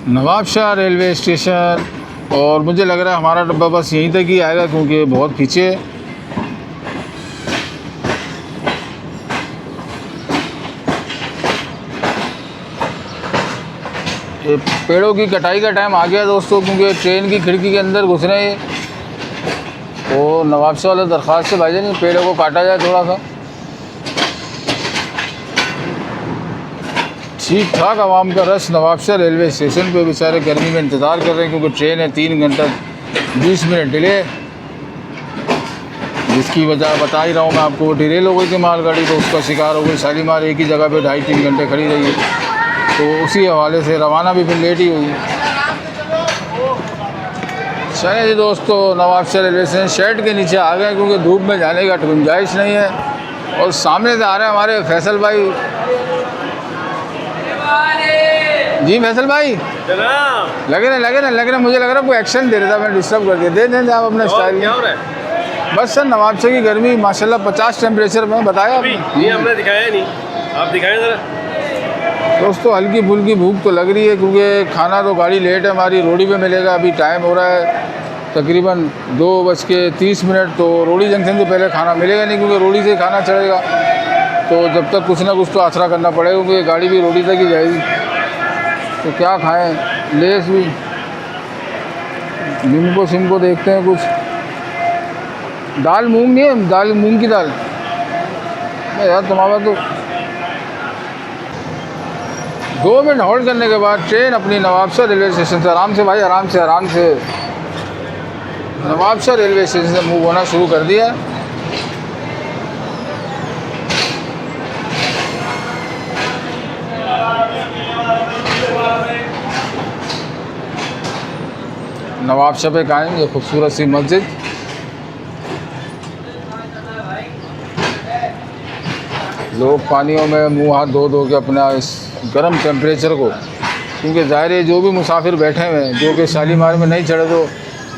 नवाबशाह रेलवे स्टेशन, और मुझे लग रहा है हमारा डब्बा बस यहीं तक ही आएगा क्योंकि बहुत पीछे है। ये पेड़ों की कटाई का टाइम आ गया दोस्तों, क्योंकि ट्रेन की खिड़की के अंदर घुस रहे हैं। तो नवाबशाह वाले दरख्वास्त से भाईजान पेड़ों को काटा जाए थोड़ा सा। ठीक ठाक आवाम का रश नवाबशाह रेलवे स्टेशन पे, बेचारे गर्मी में इंतज़ार कर रहे हैं क्योंकि ट्रेन है 3 घंटा 20 मिनट डिले, जिसकी वजह बता ही रहा हूँ मैं आपको। वो डिले हो गई थी मालगाड़ी, तो उसका शिकार हो गई शालीमार, एक ही जगह पे 2.5-3 घंटे खड़ी रही है। तो उसी हवाले से रवाना भी फिर लेट ही हुई। चलिए जी दोस्तों, नवाबशाह रेलवे स्टेशन शेड के नीचे आ गए क्योंकि धूप में जाने का गुंजाइश नहीं है। और सामने से आ रहे हैं हमारे फैसल भाई। जी फैसल भाई, लगे ना मुझे लग रहा है कोई एक्शन दे रहा था, मैं डिस्टर्ब कर दिया। दे दें आप अपना स्टाइल। क्या हो रहा है? बस सर नवाबशाह की गर्मी माशाल्लाह 50 टेम्परेचर में बताया ये हमने दिखाया नहीं, आप दिखाएं ज़रा। दोस्तों हल्की फुल्की भूख तो लग रही है क्योंकि खाना तो गाड़ी लेट है हमारी, रोडी पे मिलेगा। अभी टाइम हो रहा है तकरीबन 2:30, तो रोडी जंक्शन से पहले खाना मिलेगा नहीं क्योंकि रोडी से खाना चढ़ेगा। तो जब तक कुछ ना कुछ तो आसरा करना पड़ेगा क्योंकि गाड़ी भी रोडी तक ही जाएगी। तो क्या खाएं, लेस भी निम्को सिम्को देखते हैं कुछ। दाल मूंग नहीं है, दाल मूंग की दाल यार तुम्हारा। तो 2 मिनट होल्ड करने के बाद ट्रेन अपनी नवाबशाह रेलवे स्टेशन से आराम से भाई आराम से नवाबशाह रेलवे स्टेशन से मूव होना शुरू कर दिया। नवाबशाह पे कायम ये खूबसूरत सी मस्जिद। लोग पानियों में मुंह हाथ धो के अपना इस गर्म टेम्परेचर को, क्योंकि ज़ाहिर है जो भी मुसाफिर बैठे हुए हैं जो कि शालीमार में नहीं चढ़े, तो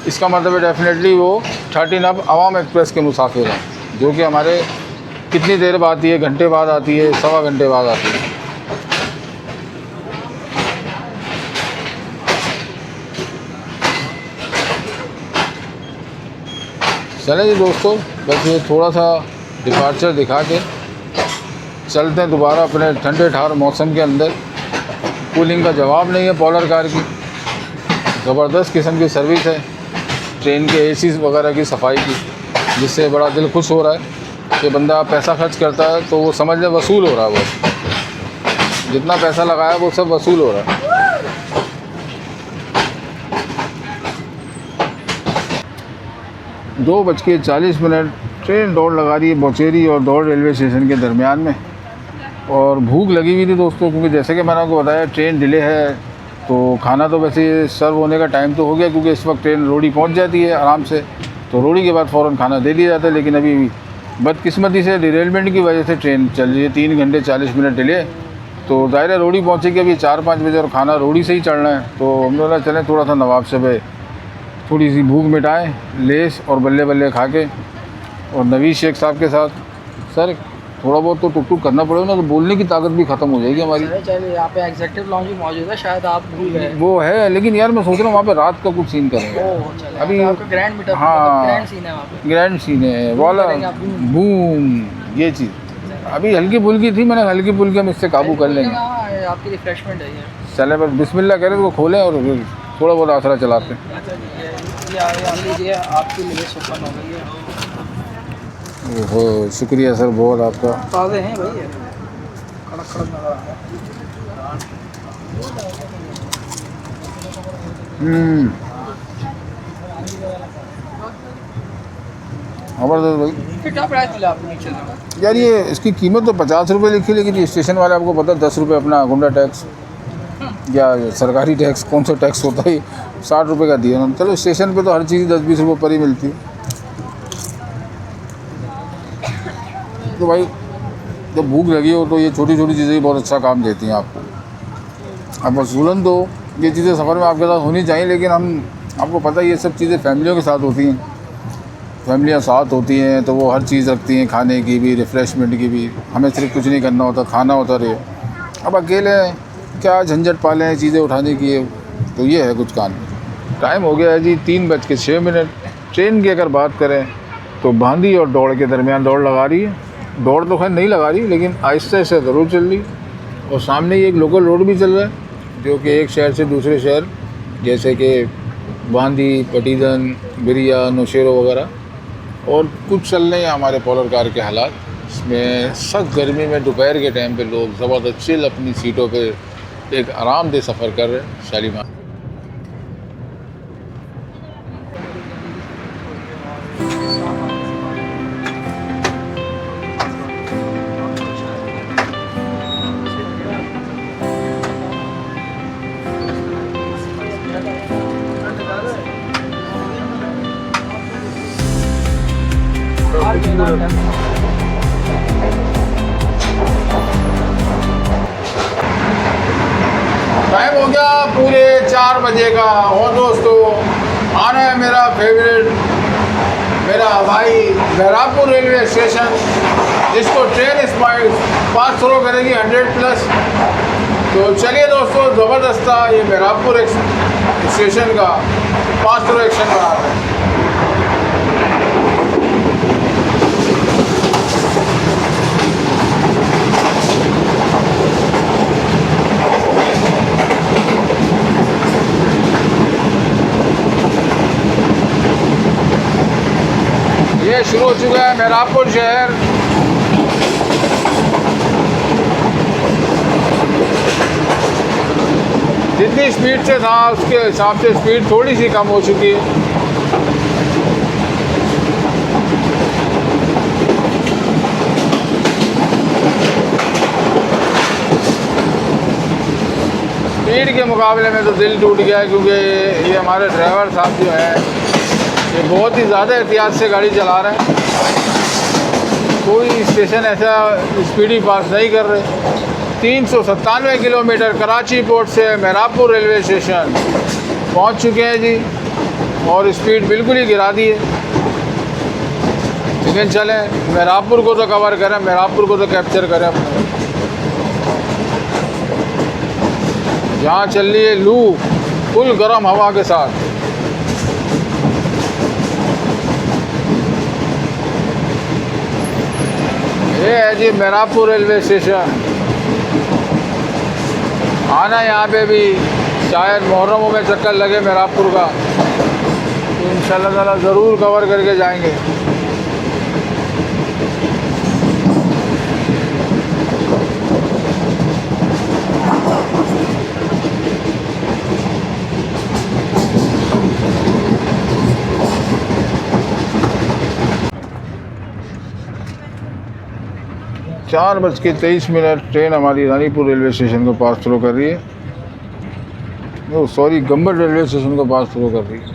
इसका मतलब है डेफिनेटली वो 13 अब आवाम एक्सप्रेस के मुसाफिर हैं, जो कि हमारे कितनी देर बाद आती है, घंटे बाद आती है, सवा घंटे बाद आती है। चलें जी दोस्तों, बस ये थोड़ा सा डिपार्चर दिखा के चलते हैं दोबारा अपने ठंडे ठार मौसम के अंदर। कूलिंग का जवाब नहीं है पोलर कार की, ज़बरदस्त किस्म की सर्विस है ट्रेन के एसी वगैरह की सफाई की, जिससे बड़ा दिल खुश हो रहा है कि बंदा पैसा खर्च करता है तो वो समझ ले वसूल हो रहा है, बस जितना पैसा लगाया वो सब वसूल हो रहा है। 2:40 ट्रेन दौड़ लगा रही है बोचेरी और दौड़ रेलवे स्टेशन के दरमियान में। और भूख लगी हुई थी दोस्तों, क्योंकि जैसे कि मैंने आपको बताया ट्रेन डिले है, तो खाना तो वैसे सर्व होने का टाइम तो हो गया क्योंकि इस वक्त ट्रेन रोडी पहुंच जाती है आराम से, तो रोडी के बाद फ़ौरन खाना दे दिया जाता है। लेकिन अभी बदकिस्मती से डिरेलमेंट की वजह से ट्रेन चल रही है 3 घंटे 40 मिनट डिले, तो ज़ाहिर है रोडी पहुँचेगी अभी 4-5 बजे और खाना रोडी से ही चढ़ना है। तो हम लोग चलें थोड़ा सा नवाबशाह पे थोड़ी सी भूख मिटाएं लेस और बल्ले बल्ले खा के, और नवीद शेख साहब के साथ। सर थोड़ा बहुत तो टुक करना पड़ेगा ना, तो बोलने की ताकत भी ख़त्म हो जाएगी हमारी। चलिए यहाँ पे एग्जेक्टिव लॉन्ज भी मौजूद है, शायद आप भूल गए। वो है, लेकिन यार मैं सोच रहा हूँ वहाँ पे रात का कुछ सीन करेंगे अभी। ग्रैंड मीटअप, हाँ ग्रैंड सीन है वहाँ पे, ग्रैंड सीन है वाला बूम, ये चीज़ अभी हल्की फुल्की थी, मैंने हल्की फुल्की हम इससे काबू कर लेंगे। आपकी रिफ्रेशमेंट है ये। चले बस बिस्मिल्लाह करें तो खोलें और फिर थोड़ा बहुत आसरा चलाते हैं। अच्छा ये लीजिए आपके लिए ओपन हो गई है। ओहो, शुक्रिया सर बहुत आपका। ताज़े हैं भाई, कड़क कड़क नज़र आ रहा है। ज़बरदस्त भाई। फिर क्या प्राइस मिला आपको नीचे से? यार ये इसकी कीमत तो 50 रुपये लिखी, लेकिन ये स्टेशन वाले आपको पता है 10 रुपये अपना गुंडा टैक्स या सरकारी टैक्स, कौन सा टैक्स होता है, 60 रुपये का दिया उन्होंने। चलो स्टेशन पे तो हर चीज़ 10-20 रुपये पर ही मिलती है। तो भाई जब भूख लगी हो तो ये छोटी छोटी चीज़ें ही बहुत अच्छा काम देती हैं आपको। अब मसूलन तो ये चीज़ें सफ़र में आपके साथ होनी चाहिए, लेकिन आपको पता है ये सब चीज़ें फैमिलियों के साथ होती हैं। फैमिलियाँ साथ होती हैं तो वो हर चीज़ रखती हैं, खाने की भी, रिफ़्रेशमेंट की भी। हमें सिर्फ कुछ नहीं करना होता, खाना होता रहे। अब अकेले क्या झंझट पालें चीज़ें उठाने की, तो ये है कुछ काम। टाइम हो गया है जी 3:06। ट्रेन की अगर बात करें तो बांदी और दौड़ के दरमियान दौड़ लगा रही है। दौड़ तो खैर नहीं लगा रही, लेकिन आहिस्ते से ज़रूर चल रही। और सामने ही एक लोकल रोड भी चल रहा है, जो कि एक शहर से दूसरे शहर, जैसे कि बांदी, पटीदन, बिरिया, नौशेरो वगैरह। और कुछ चल रहे हैं हमारे पोलर कार के हालात। इसमें सख्त गर्मी में दोपहर के टाइम पे लोग ज़बरदस्त चिल अपनी सीटों पे एक आरामदेह सफ़र कर रहे हैं शालीमार। टाइम हो गया पूरे 4 बजे का। और दोस्तों आना है मेरा फेवरेट, मेरा भाई मेहराबपुर रेलवे स्टेशन, जिसको ट्रेन स्माइल पास थ्रो करेगी 100+। तो चलिए दोस्तों, ज़बरदस्त था ये मेहराबपुर स्टेशन का पास थ्रो एक्शन बना रहा है। ये शुरू हो चुका है मेहराबपुर शहर। जितनी स्पीड से था उसके हिसाब से स्पीड थोड़ी सी कम हो चुकी है। स्पीड के मुकाबले में तो दिल टूट गया, क्योंकि ये हमारे ड्राइवर साहब जो है ये बहुत ही ज़्यादा एहतियात से गाड़ी चला रहे हैं। कोई स्टेशन ऐसा स्पीडी पास नहीं कर रहे। 397 किलोमीटर कराची पोर्ट से मेहराबपुर रेलवे स्टेशन पहुंच चुके हैं जी, और स्पीड बिल्कुल ही गिरा दी है। लेकिन चलें, मेहराबपुर को तो कवर करें, मेहराबपुर को तो कैप्चर करें अपने। यहाँ चल रही है लू फुल गर्म हवा के साथ। ये है जी मेहराबपुर रेलवे स्टेशन। आना यहाँ पे भी, शायद मुहर्रम में चक्कर लगे मेहराबपुर का, तो इंशाल्लाह ताला ज़रूर कवर करके जाएंगे। चार 4:23 ट्रेन हमारी रानीपुर रेलवे स्टेशन को पास थ्रो कर रही है। वो सॉरी, गंबर रेलवे स्टेशन को पास थ्रो कर रही है।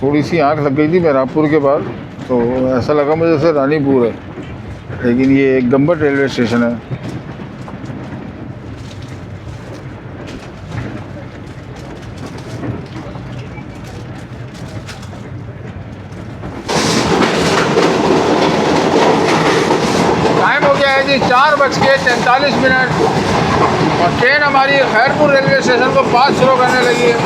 थोड़ी सी आँख लग गई थी मेहराबपुर के बाद, तो ऐसा लगा मुझे जैसे रानीपुर है, लेकिन ये एक गंबर रेलवे स्टेशन है। जी 4:43 और ट्रेन हमारी खैरपुर रेलवे स्टेशन को पास थ्रो करने लगी है।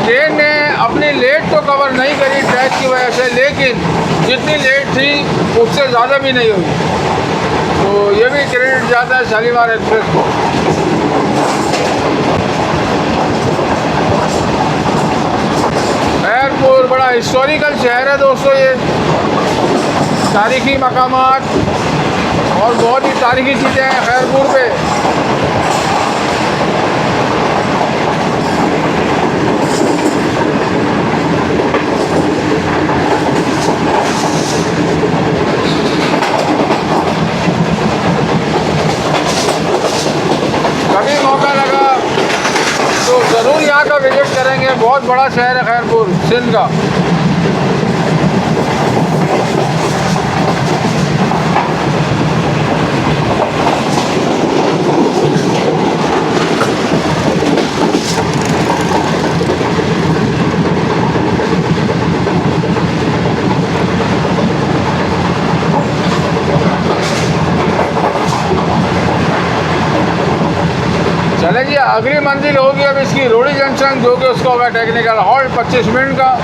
ट्रेन ने अपनी लेट तो कवर नहीं करी ट्रैक की वजह से, लेकिन जितनी लेट थी उससे ज़्यादा भी नहीं हुई, तो ये भी क्रेडिट जाता है शालीमार एक्सप्रेस को। हिस्टोरिकल शहर है दोस्तों, ये तारीखी मकामात और बहुत ही तारीखी चीज़ें हैं खैरपुर पे। कभी मौका लगा तो ज़रूर यहाँ का विजिट करेंगे। बहुत बड़ा शहर है खैरपुर सिंध का। चले जी, अगली मंजिल होगी अब इसकी रोडी जंक्शन, जो कि उसका होगा टेक्निकल हॉल्ट 25 मिनट का।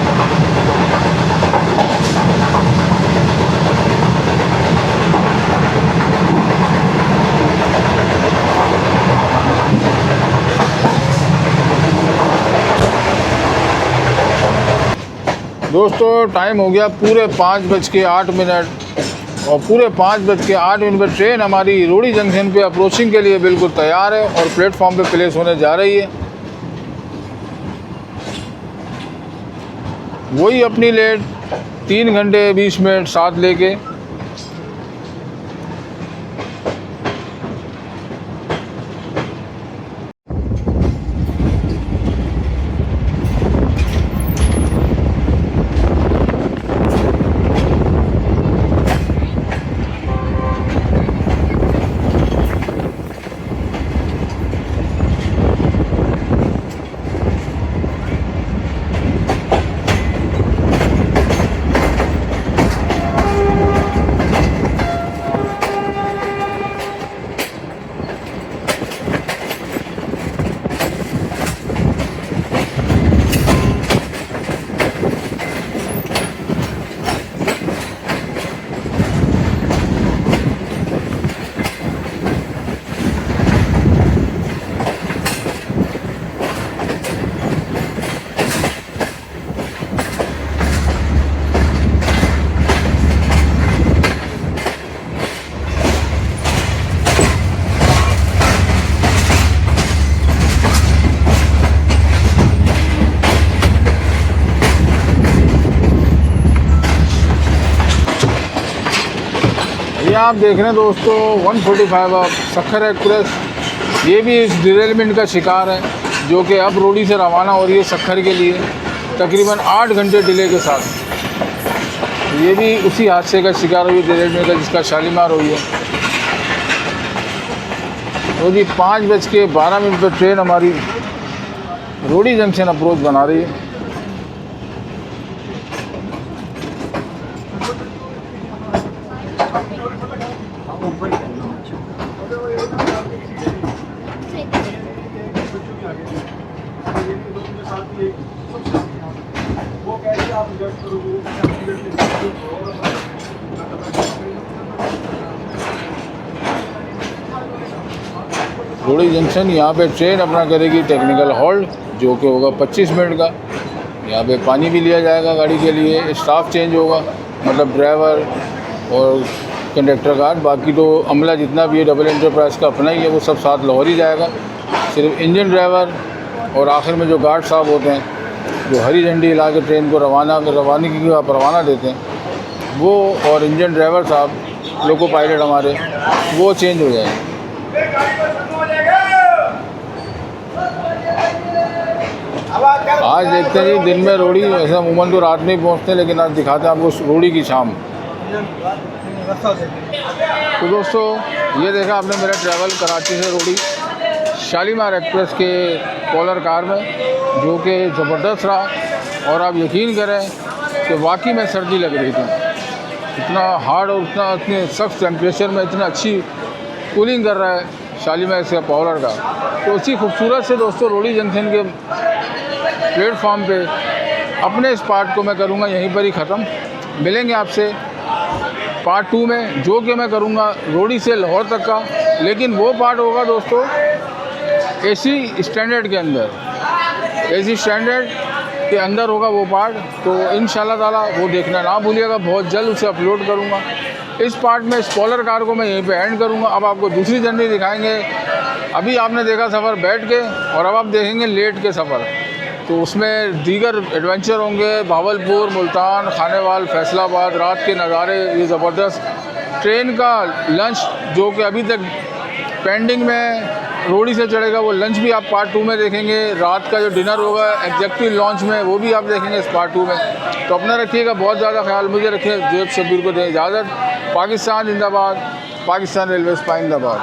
दोस्तों टाइम हो गया पूरे 5:08 और पूरे 5:08 पर ट्रेन हमारी रोडी जंक्शन पे अप्रोचिंग के लिए बिल्कुल तैयार है और प्लेटफॉर्म पे प्लेस होने जा रही है। वही अपनी लेट 3 घंटे 20 मिनट साथ लेके आप देख रहे हैं दोस्तों 145 अब सक्खर एक्सप्रेस, ये भी इस डिरेलमेंट का शिकार है, जो कि अब रोडी से रवाना हो रही है सक्खर के लिए तकरीबन 8 घंटे डिले के साथ। ये भी उसी हादसे का शिकार हुई डिरेलमेंट का जिसका शालीमार हुई है। तो जी 5:12 पर ट्रेन हमारी रोडी जंक्शन अप्रोच बना रही है। रोडी जंक्शन यहाँ पे ट्रेन अपना करेगी टेक्निकल हॉल्ट, जो कि होगा 25 मिनट का। यहाँ पे पानी भी लिया जाएगा गाड़ी के लिए, स्टाफ चेंज होगा, मतलब ड्राइवर और कंडक्टर गार्ड, बाकी तो अमला जितना भी है डबल एंटरप्राइज का अपना ही है, वो सब साथ लाहौर ही जाएगा। सिर्फ इंजन ड्राइवर और आखिर में जो गार्ड साहब होते हैं जो हरी झंडी हिला के ट्रेन को रवानगी का परवाना देते हैं, वो और इंजन ड्राइवर साहब लोको पायलट हमारे वो चेंज हो जाएंगे। आज देखते हैं जी दिन में रोडी, वैसे अमूमन तो रात में ही पहुँचते हैं, लेकिन आज दिखाते हैं आपको रोडी की शाम। तो दोस्तों ये देखा आपने मेरा ट्रैवल कराची से रोडी शालीमार एक्सप्रेस के कॉलर कार में, जो कि ज़बरदस्त रहा। और आप यकीन करें कि वाकई में सर्दी लग रही थी, इतना हार्ड और इतने सख्त टेम्परेचर में इतना अच्छी कूलिंग कर रहा है शालीमार से कॉलर का। तो उसी खूबसूरत से दोस्तों रोडी जंक्शन के प्लेटफॉर्म पे अपने इस पार्ट को मैं करूँगा यहीं पर ही ख़त्म। मिलेंगे आपसे पार्ट 2 में, जो कि मैं करूँगा रोडी से लाहौर तक का, लेकिन वो पार्ट होगा दोस्तों एसी स्टैंडर्ड के अंदर। एसी स्टैंडर्ड के अंदर होगा वो पार्ट, तो इंशाल्लाह ताला वो देखना ना भूलिएगा, बहुत जल्द उसे अपलोड करूँगा। इस पार्ट में स्पॉइलर कार को मैं यहीं पे एंड करूँगा। अब आपको दूसरी जर्नी दिखाएंगे। अभी आपने देखा सफ़र बैठ के, और अब आप देखेंगे लेट के सफ़र, तो उसमें दीगर एडवेंचर होंगे। भावलपुर, मुल्तान, खानेवाल, फैसलाबाद, रात के नज़ारे ये ज़बरदस्त। ट्रेन का लंच जो कि अभी तक पेंडिंग में रोडी से चढ़ेगा, वो लंच भी आप पार्ट 2 में देखेंगे। रात का जो डिनर होगा एग्जेक्टिव लॉन्च में, वो भी आप देखेंगे इस पार्ट 2 में। तो अपना रखिएगा बहुत ज़्यादा ख्याल, मुझे रखिए। ज़ुएब शब्बीर को दें इजाज़त। पाकिस्तान जिंदाबाद, पाकिस्तान रेलवे जिंदाबाद।